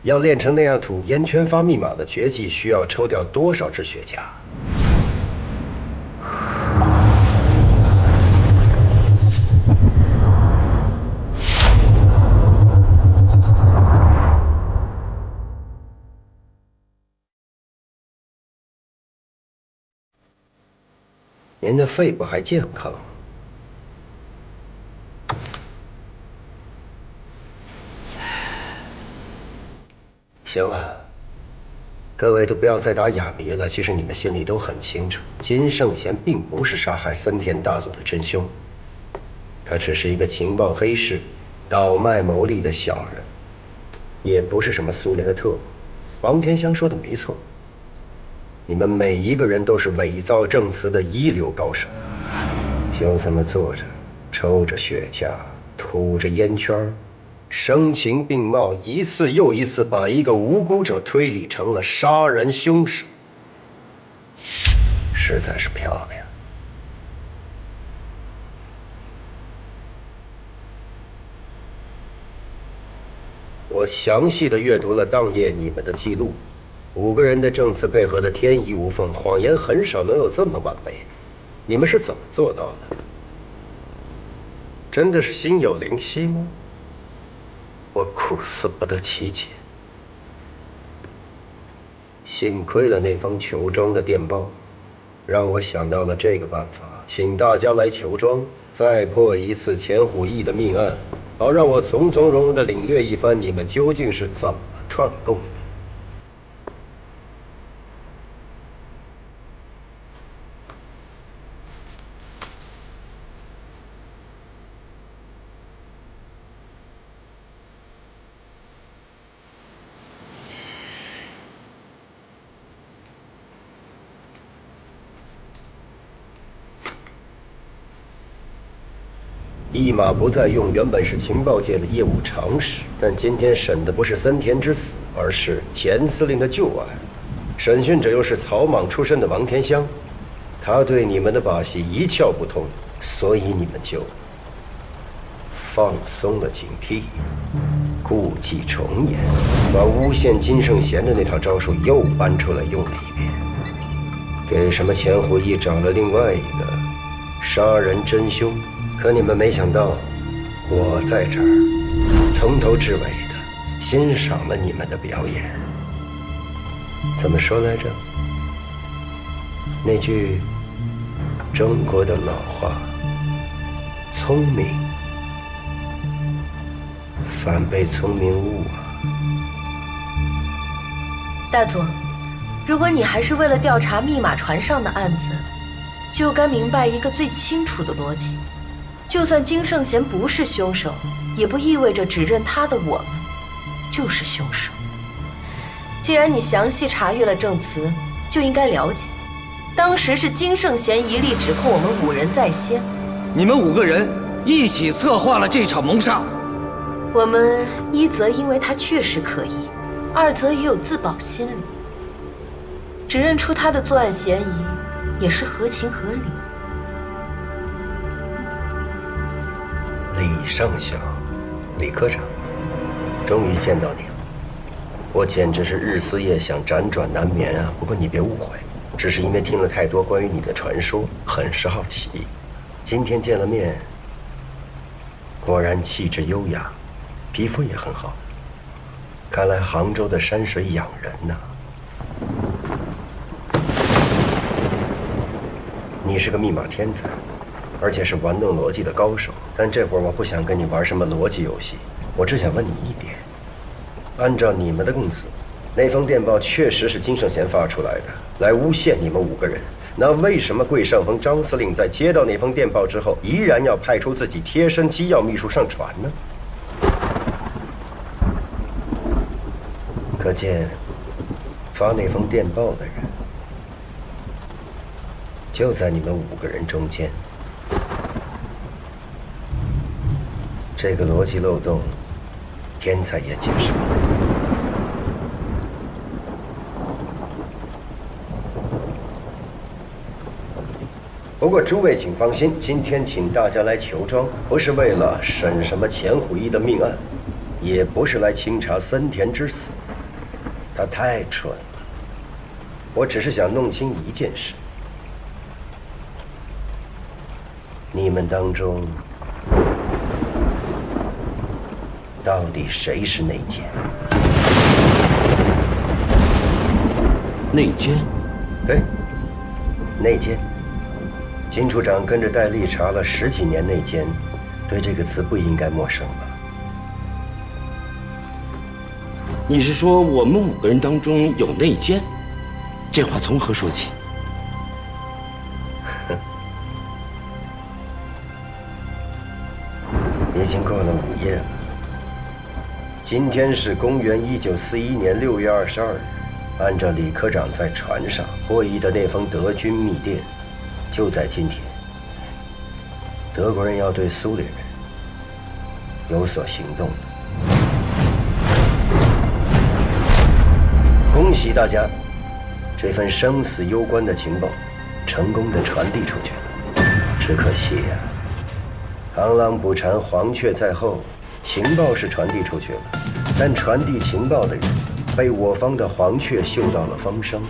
要练成那样吐烟圈发密码的绝技，需要抽掉多少只血痂？您的肺部还健康？行了，各位都不要再打哑谜了。其实你们心里都很清楚，金圣贤并不是杀害森田大佐的真凶，他只是一个情报黑市、倒卖牟利的小人，也不是什么苏联的特务。王天香说的没错，你们每一个人都是伪造证词的一流高手，就这么坐着，抽着雪茄，吐着烟圈，声情并茂，一次又一次把一个无辜者推理成了杀人凶手，实在是漂亮。我详细的阅读了当夜你们的记录，5个人的证词配合的天衣无缝，谎言很少能有这么完美。你们是怎么做到的？真的是心有灵犀吗？我苦思不得其解。幸亏了那封囚庄的电报，让我想到了这个办法，请大家来囚庄，再破一次钱虎义的命案，好让我从从容容地领略一番你们究竟是怎么串供的。一马不再用原本是情报界的业务常识，但今天审的不是森田之死，而是前司令的旧案。审讯者又是草莽出身的王天香，他对你们的把戏一窍不通，所以你们就放松了警惕，故伎重演，把诬陷金圣贤的那套招数又搬出来用了一遍，给什么钱虎义找了另外一个杀人真凶。可你们没想到，我在这儿从头至尾的欣赏了你们的表演。怎么说来着？那句中国的老话，聪明反被聪明误啊。大佐，如果你还是为了调查密码船上的案子，就该明白一个最清楚的逻辑。就算金圣贤不是凶手，也不意味着指认他的我们就是凶手。既然你详细查阅了证词，就应该了解，当时是金圣贤一力指控我们5人在先。你们5个人一起策划了这场谋杀。我们一则因为他确实可疑，二则也有自保心理。指认出他的作案嫌疑，也是合情合理。李上校，李科长，终于见到你了。我简直是日思夜想，辗转难眠啊！不过你别误会，只是因为听了太多关于你的传说，很是好奇。今天见了面，果然气质优雅，皮肤也很好。看来杭州的山水养人呐。你是个密码天才，而且是玩弄逻辑的高手。但这会儿我不想跟你玩什么逻辑游戏，我只想问你一点：按照你们的供词，那封电报确实是金圣贤发出来的，来诬陷你们5个人。那为什么桂上峰张司令在接到那封电报之后，依然要派出自己贴身机要秘书上船呢？可见，发那封电报的人就在你们5个人中间。这个逻辑漏洞，天才也解释不了。不过诸位请放心，今天请大家来求庄，不是为了审什么钱虎一的命案，也不是来清查森田之死。他太蠢了。我只是想弄清一件事：你们当中到底谁是内奸？内奸？对，内奸。金处长跟着戴笠查了10几年内奸，对这个词不应该陌生吧？你是说我们5个人当中有内奸？这话从何说起？已经过了午夜了。今天是公元1941年6月22日，按照李科长在船上获译的那封德军密电，就在今天，德国人要对苏联人有所行动了。恭喜大家，这份生死攸关的情报成功地传递出去了。只可惜呀，螳螂捕蝉，黄雀在后。情报是传递出去了，但传递情报的人被我方的黄雀嗅到了风声，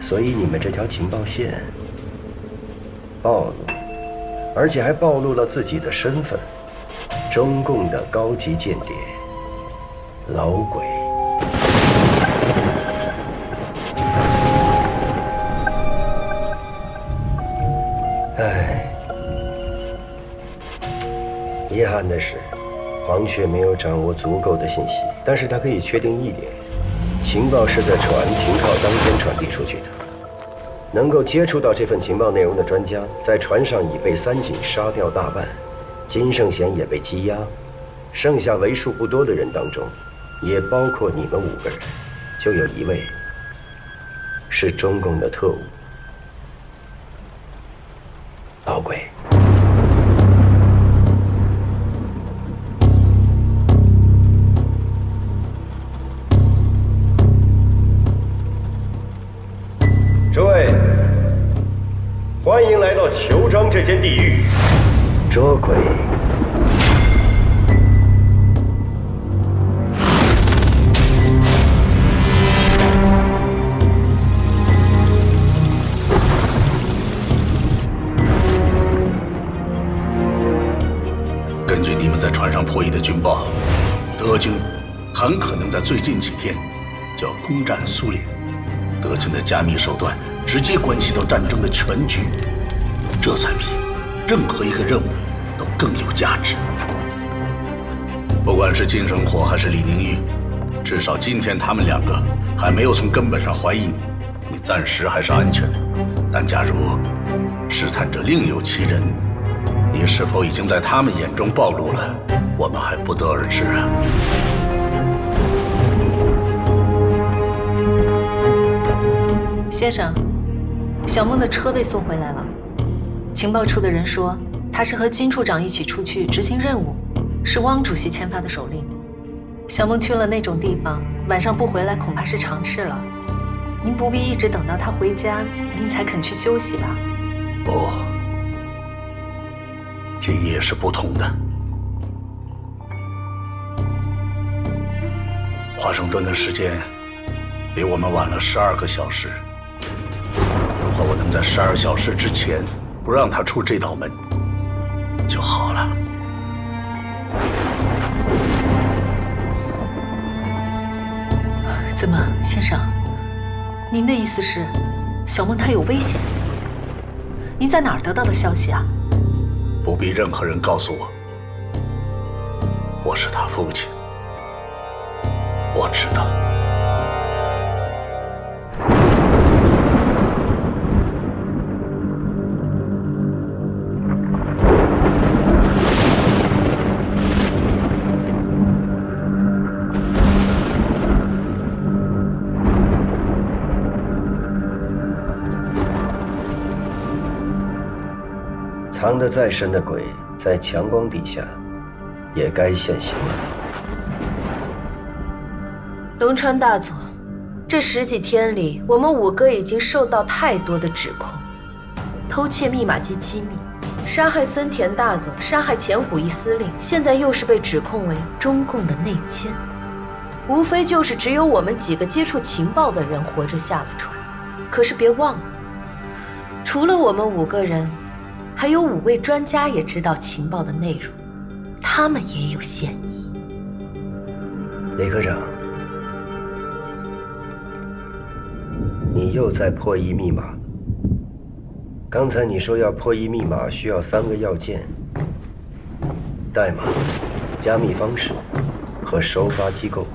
所以你们这条情报线暴露，而且还暴露了自己的身份——中共的高级间谍老鬼。唉，遗憾的是，黄雀没有掌握足够的信息，但是他可以确定一点：情报是在船停靠当天传递出去的。能够接触到这份情报内容的专家，在船上已被三井杀掉大半，金圣贤也被羁押，剩下为数不多的人当中，也包括你们5个人，就有一位是中共的特务老鬼。诸位，欢迎来到虬庄这间地狱，捉鬼。根据你们在船上破译的军报，德军很可能在最近几天就要攻占苏联。德军的加密手段直接关系到战争的全局，这才比任何一个任务都更有价值。不管是金圣火还是李宁玉，至少今天他们2个还没有从根本上怀疑你，你暂时还是安全的。但假如试探者另有其人，你是否已经在他们眼中暴露了，我们还不得而知啊。先生，小梦的车被送回来了。情报处的人说，他是和金处长一起出去执行任务，是汪主席签发的手令。小梦去了那种地方，晚上不回来恐怕是常事了。您不必一直等到他回家，您才肯去休息吧？不，今夜是不同的。华盛顿的时间比我们晚了12个小时。如果我能在12小时之前不让他出这道门，就好了。怎么，先生？您的意思是，小梦她有危险？您在哪儿得到的消息啊？不必任何人告诉我，我是他父亲，我知道。藏得再深的鬼，在强光底下，也该现形了吧？龙川大佐，这10几天里，我们5个已经受到太多的指控：偷窃密码机机密，杀害森田大佐，杀害前虎一司令，现在又是被指控为中共的内奸。无非就是只有我们几个接触情报的人活着下了船。可是别忘了，除了我们5个人，还有5位专家也知道情报的内容，他们也有嫌疑。李科长，你又在破译密码了。刚才你说要破译密码需要3个要件：代码、加密方式和收发机构。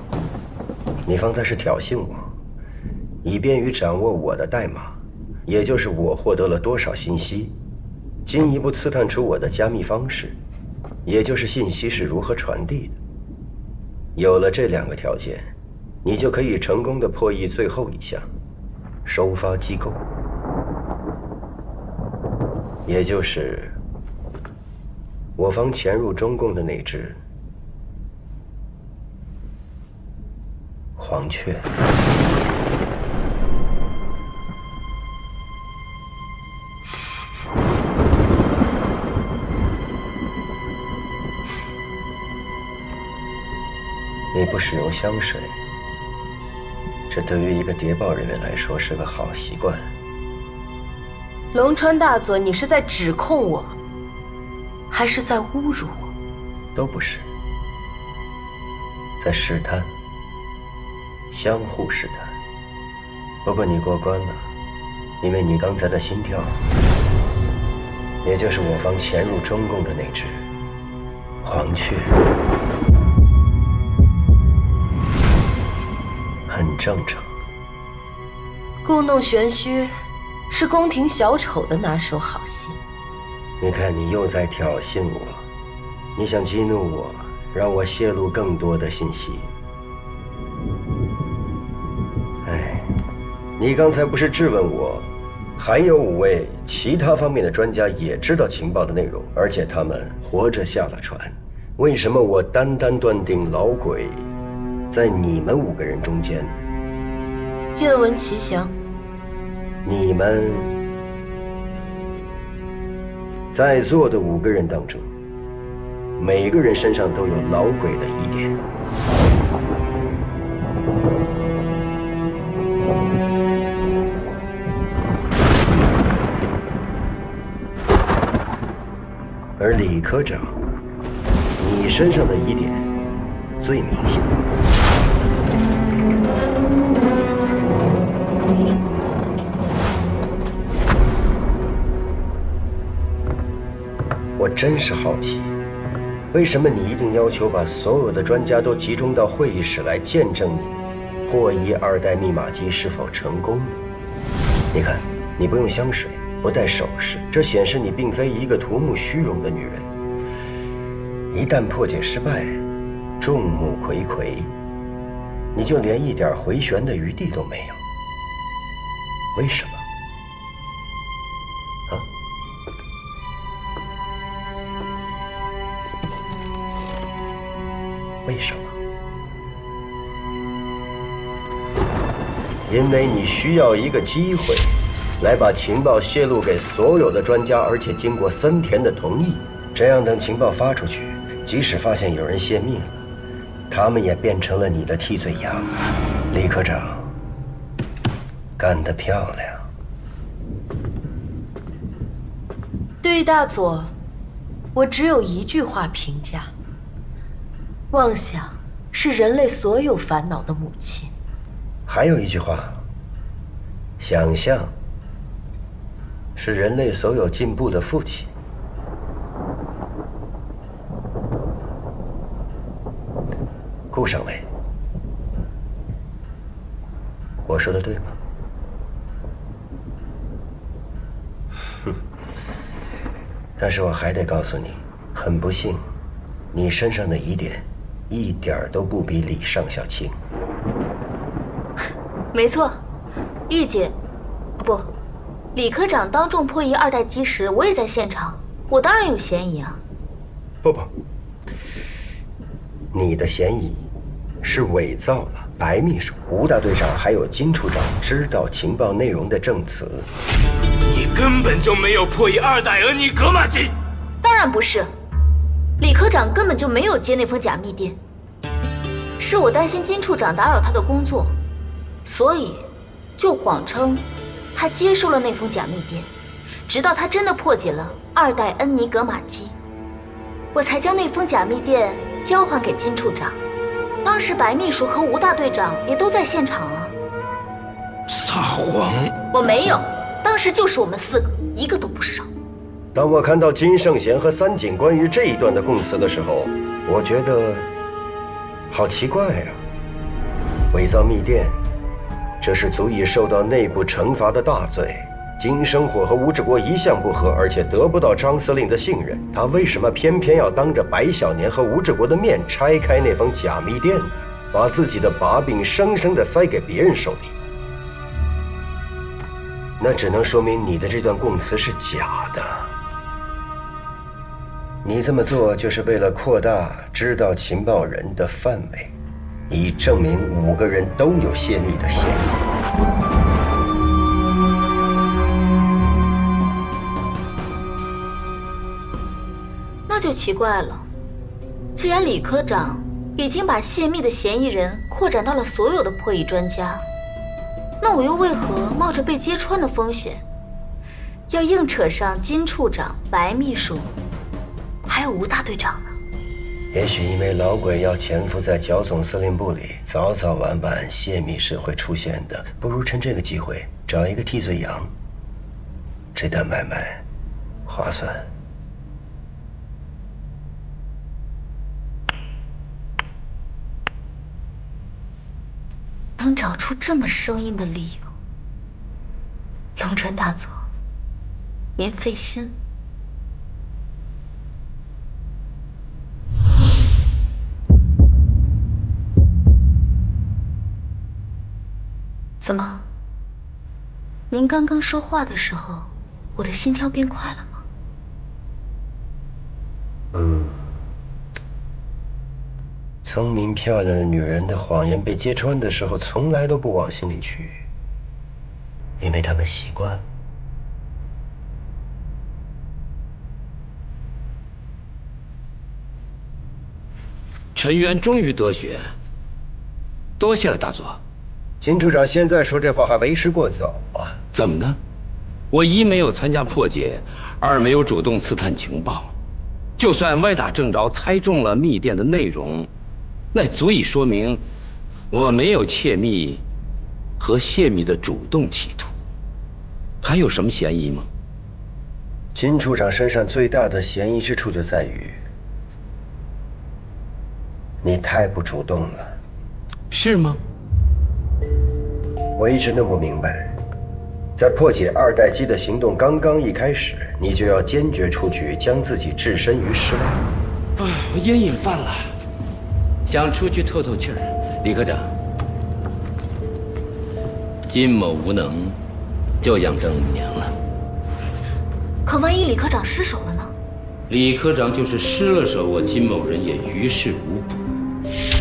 你方才是挑衅我，以便于掌握我的代码，也就是我获得了多少信息，进一步刺探出我的加密方式，也就是信息是如何传递的。有了这2个条件，你就可以成功的破译最后一项，收发机构，也就是我方潜入中共的那只黄雀。你不使用香水，这对于一个谍报人员来说是个好习惯。龙川大佐，你是在指控我，还是在侮辱我？都不是，在试探，相互试探。不过你过关了，因为你刚才的心跳，也就是我方潜入中共的那只黄雀，很正常。故弄玄虚是宫廷小丑的拿手好戏。你看，你又在挑衅我，你想激怒我，让我泄露更多的信息。哎，你刚才不是质问我，还有5位其他方面的专家也知道情报的内容，而且他们活着下了船，为什么我单单断定老鬼在你们5个人中间？愿闻其详。你们在座的5个人当中，每个人身上都有老鬼的疑点。而李科长，你身上的疑点最明显。我真是好奇，为什么你一定要求把所有的专家都集中到会议室来见证你破译2代密码机是否成功呢？你看，你不用香水，不戴首饰，这显示你并非一个图谋虚荣的女人。一旦破解失败，众目睽睽，你就连一点回旋的余地都没有。为什么？为什么？因为你需要一个机会，来把情报泄露给所有的专家，而且经过森田的同意。这样等情报发出去，即使发现有人泄密了，他们也变成了你的替罪羊。李科长，干得漂亮。对于大佐，我只有一句话评价：妄想是人类所有烦恼的母亲。还有一句话，想象是人类所有进步的父亲。顾上尉，我说的对吗？哼。但是我还得告诉你，很不幸，你身上的疑点一点儿都不比李上校轻。没错，玉姐，不，李科长当众破译2代机时，我也在现场，我当然有嫌疑啊。不，你的嫌疑是伪造了白秘书、吴大队长还有金处长知道情报内容的证词。你根本就没有破译2代恩尼格玛机。当然不是，李科长根本就没有接那封假密电，是我担心金处长打扰他的工作，所以就谎称他接收了那封假密电，直到他真的破解了2代恩尼格玛机，我才将那封假密电交还给金处长。当时白秘书和吴大队长也都在现场啊。撒谎！我没有，当时就是我们4个，一个都不少。当我看到金圣贤和3警关于这一段的供词的时候，我觉得好奇怪呀。伪造密电，这是足以受到内部惩罚的大罪。金生火和吴志国一向不和，而且得不到张司令的信任，他为什么偏偏要当着白小年和吴志国的面拆开那封假密电呢？把自己的把柄生生地塞给别人手里？那只能说明你的这段供词是假的。你这么做就是为了扩大知道情报人的范围，以证明5个人都有泄密的嫌疑。那就奇怪了，既然李科长已经把泄密的嫌疑人扩展到了所有的破译专家，那我又为何冒着被揭穿的风险，要硬扯上金处长、白秘书，还有吴大队长呢？也许因为老鬼要潜伏在剿总司令部里，早早晚晚泄密是会出现的。不如趁这个机会找一个替罪羊，这单买卖划算。能找出这么生硬的理由，龙川大佐，您费心。怎么？您刚刚说话的时候，我的心跳变快了吗？聪明漂亮的女人的谎言被揭穿的时候，从来都不往心里去，因为她们习惯了。陈渊终于得雪，多谢了大佐。金处长现在说这话还为时过早啊！怎么呢？我一没有参加破解，二没有主动刺探情报，就算歪打正着猜中了密电的内容，那足以说明我没有窃密和泄密的主动企图。还有什么嫌疑吗？金处长身上最大的嫌疑之处就在于，你太不主动了。是吗？我一直弄不明白，在破解2代机的行动刚刚一开始，你就要坚决出局，将自己置身于事外。我烟瘾犯了，想出去透透气儿。李科长，金某无能，就养正5年了。可万一李科长失手了呢？李科长就是失了手，我金某人也于事无补。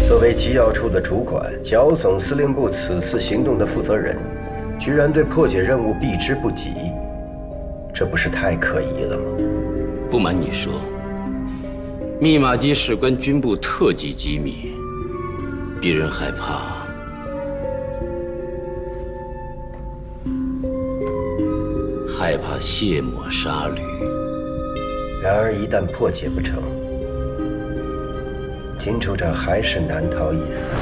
作为机要处的主管，剿总司令部此次行动的负责人，居然对破解任务避之不及，这不是太可疑了吗？不瞒你说，密码机事关军部特级机密，我们的情报部门根本就没有派人去破解。这是我的错。我应该向大佐道歉。不，你不逼人害怕。害怕卸磨杀驴。然而一旦破解不成，金处长还是难逃一死。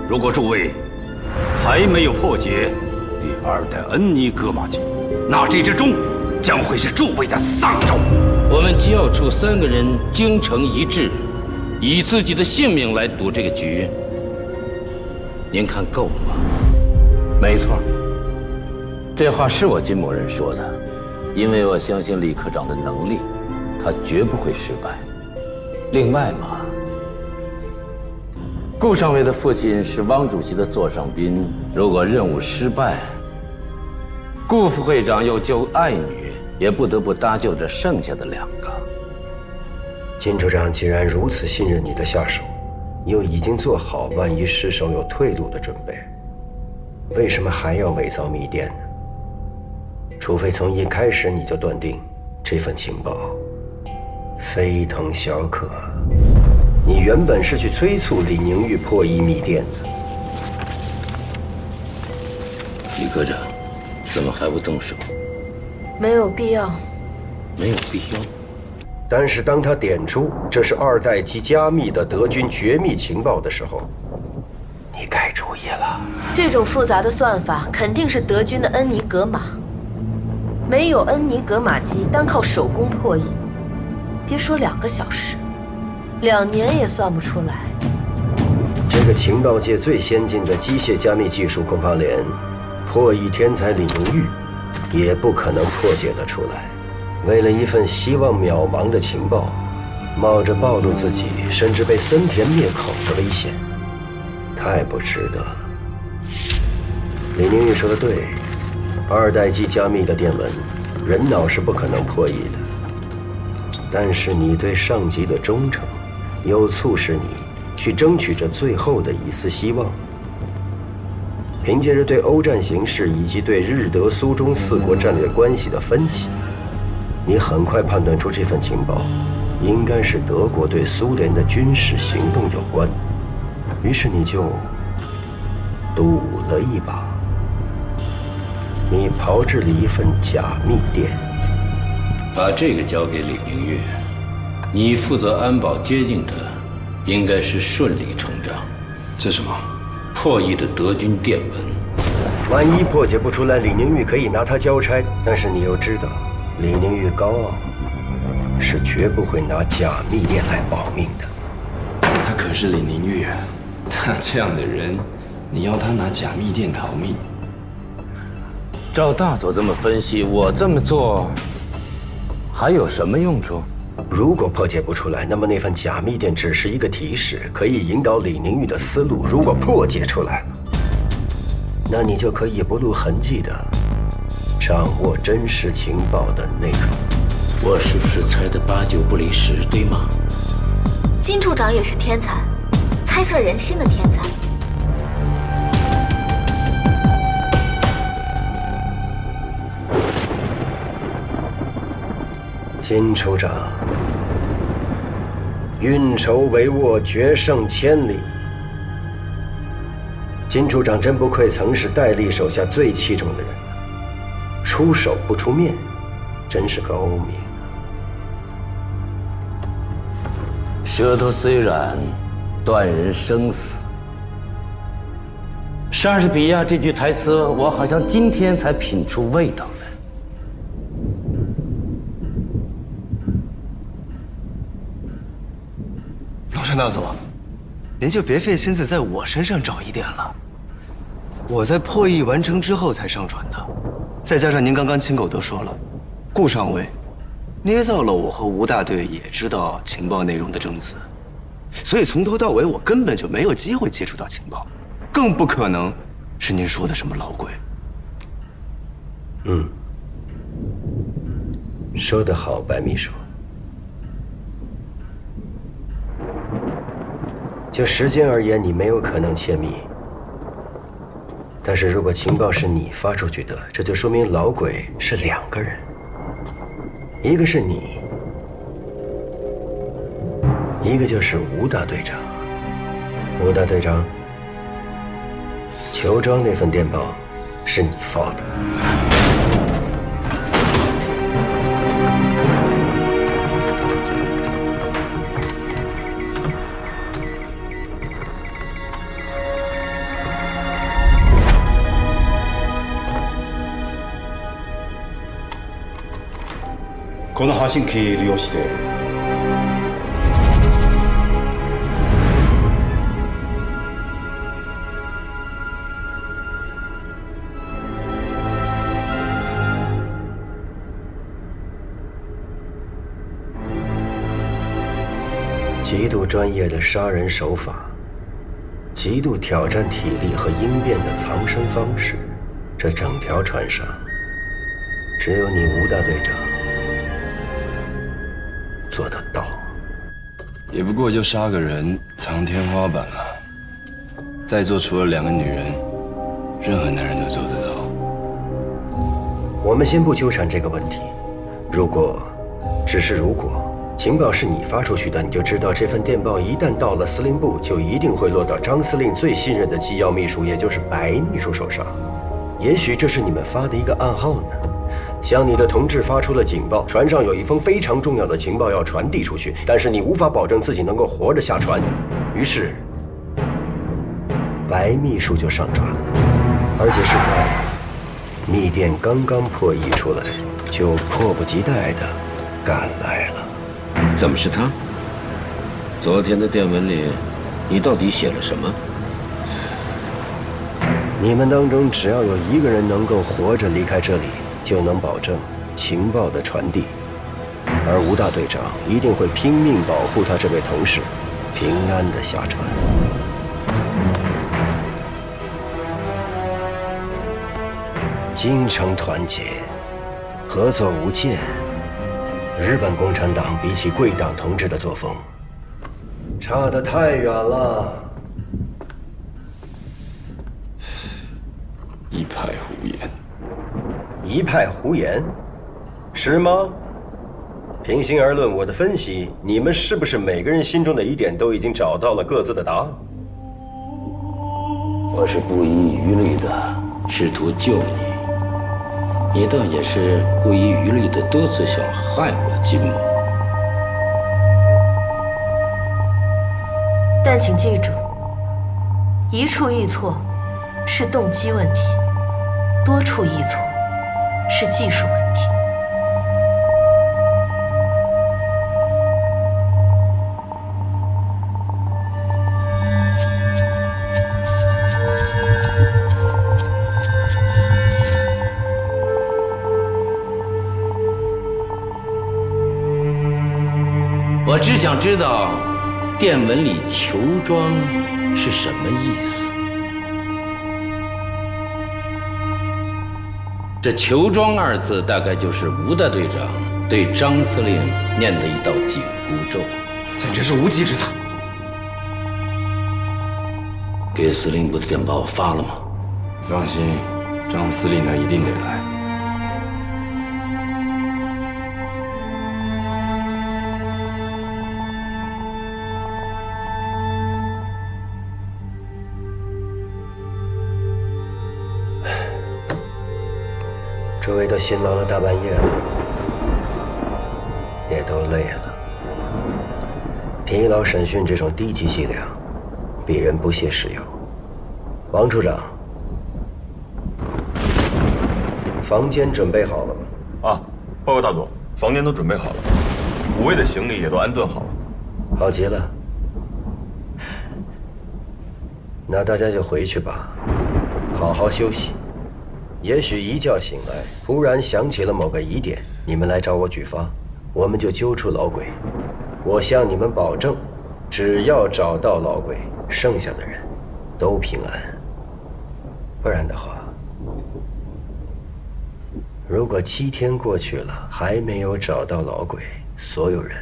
如果诸位还没有破解第二代恩尼格玛机，那这只钟将会是诸位的丧钟。我们机要处3个人精诚一致，以自己的性命来赌这个局，您看够吗？没错，这话是我金某人说的，因为我相信李科长的能力，他绝不会失败。另外嘛，顾上尉的父亲是汪主席的座上宾，如果任务失败，顾副会长又救爱女，也不得不搭救这剩下的2个。金处长既然如此信任你的下属，又已经做好万一失手有退路的准备，为什么还要伪造密电呢？除非从一开始你就断定这份情报非同小可，你原本是去催促李宁玉破译密电的。李科长，怎么还不动手？没有必要。没有必要。但是当他点出这是2代机加密的德军绝密情报的时候，你改主意了。这种复杂的算法肯定是德军的恩尼格玛。没有恩尼格玛机，单靠手工破译，别说2个小时，2年也算不出来。这个情报界最先进的机械加密技术，恐怕连破译天才李宁玉也不可能破解得出来。为了一份希望渺茫的情报，冒着暴露自己甚至被森田灭口的危险，太不值得了。李宁玉说的对，2代机加密的电文，人脑是不可能破译的。但是你对上级的忠诚，又促使你去争取这最后的一丝希望。凭借着对欧战形势以及对日德苏中4国战略关系的分析，你很快判断出这份情报应该是德国对苏联的军事行动有关，于是你就赌了一把。你炮制了一份假密电，把这个交给李宁玉，你负责安保接近他，应该是顺理成章。这什么？破译的德军电文。万一破解不出来，李宁玉可以拿他交差，但是你又知道李宁玉高傲，是绝不会拿假密电来保命的。他可是李宁玉啊，他这样的人，你要他拿假密电逃命？照大佐这么分析，我这么做还有什么用处？如果破解不出来，那么那份假密电只是一个提示，可以引导李宁玉的思路。如果破解出来了，那你就可以不露痕迹的掌握真实情报的内容。我是不是猜的8、9不离10，对吗？金处长也是天才，猜测人心的天才。金处长，运筹帷幄，决胜千里。金处长真不愧曾是戴笠手下最器重的人了，出手不出面，真是高明啊。舌头虽软，断人生死。莎士比亚这句台词，我好像今天才品出味道来。龙山大佐，您就别费心思在我身上找疑点了。我在破译完成之后才上传的，再加上您刚刚亲口都说了，顾上尉捏造了我和吴大队也知道情报内容的证词，所以从头到尾我根本就没有机会接触到情报，更不可能是您说的什么老鬼。说得好，白秘书。就时间而言，你没有可能窃密。但是如果情报是你发出去的，这就说明老鬼是2个人，一个是你，一个就是吴大队长。吴大队长，裘庄那份电报是你发的。この発信機利用して极度专业的杀人手法，极度挑战体力和应变的藏身方式，这整条船上，只有你吴大队长做得到。也不过就杀个人，藏天花板嘛。在座除了2个女人，任何男人都做得到。我们先不纠缠这个问题。如果，只是如果。情报是你发出去的，你就知道这份电报一旦到了司令部，就一定会落到张司令最信任的机要秘书，也就是白秘书手上。也许这是你们发的一个暗号呢。向你的同志发出了警报，船上有一封非常重要的情报要传递出去，但是你无法保证自己能够活着下船。于是，白秘书就上船了，而且是在密电刚刚破译出来，就迫不及待地赶来了。怎么是他？昨天的电文里，你到底写了什么？你们当中只要有1个人能够活着离开这里，就能保证情报的传递，而吴大队长一定会拼命保护他这位同事平安地下船。精诚团结，合作无间。日本共产党比起贵党同志的作风，差得太远了。一派胡言。一派胡言，是吗？平心而论，我的分析，你们是不是每个人心中的疑点都已经找到了各自的答案？我是不遗余力的试图救你。你倒也是不遗余力的多次想害我金某，但请记住，一处一错是动机问题，多处一错是技术问题。我只想知道，电文里“裘庄”是什么意思？这“裘庄”2字，大概就是吴大队长对张司令念的一道紧箍咒。简直是无稽之谈。给司令部的电报发了吗？放心，张司令他一定得来。诸位都辛劳了大半夜了，也都累了。疲劳审讯这种低级伎俩，鄙人不屑使用。王处长，房间准备好了吗？啊，报告大佐，房间都准备好了，5位的行李也都安顿好了。好极了，那大家就回去吧，好好休息。也许一觉醒来，突然想起了某个疑点，你们来找我举发，我们就揪出老鬼。我向你们保证，只要找到老鬼，剩下的人都平安。不然的话，如果7天过去了还没有找到老鬼，所有人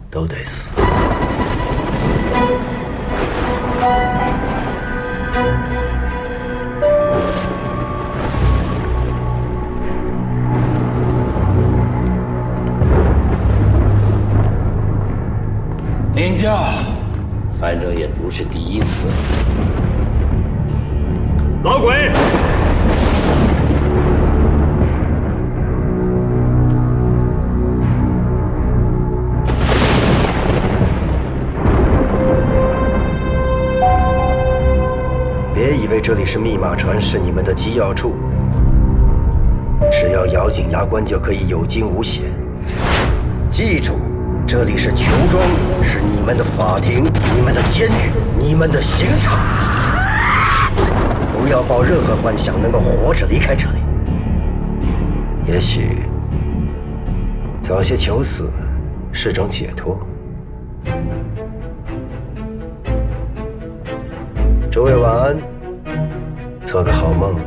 都得死。反正也不是第一次了。老鬼！别以为这里是密码船，是你们的机要处。只要咬紧牙关就可以有惊无险。记住，这里是囚庄，是你们的法庭、你们的监狱、你们的刑场。不要抱任何幻想能够活着离开这里。也许早些求死是种解脱。诸位晚安，做个好梦。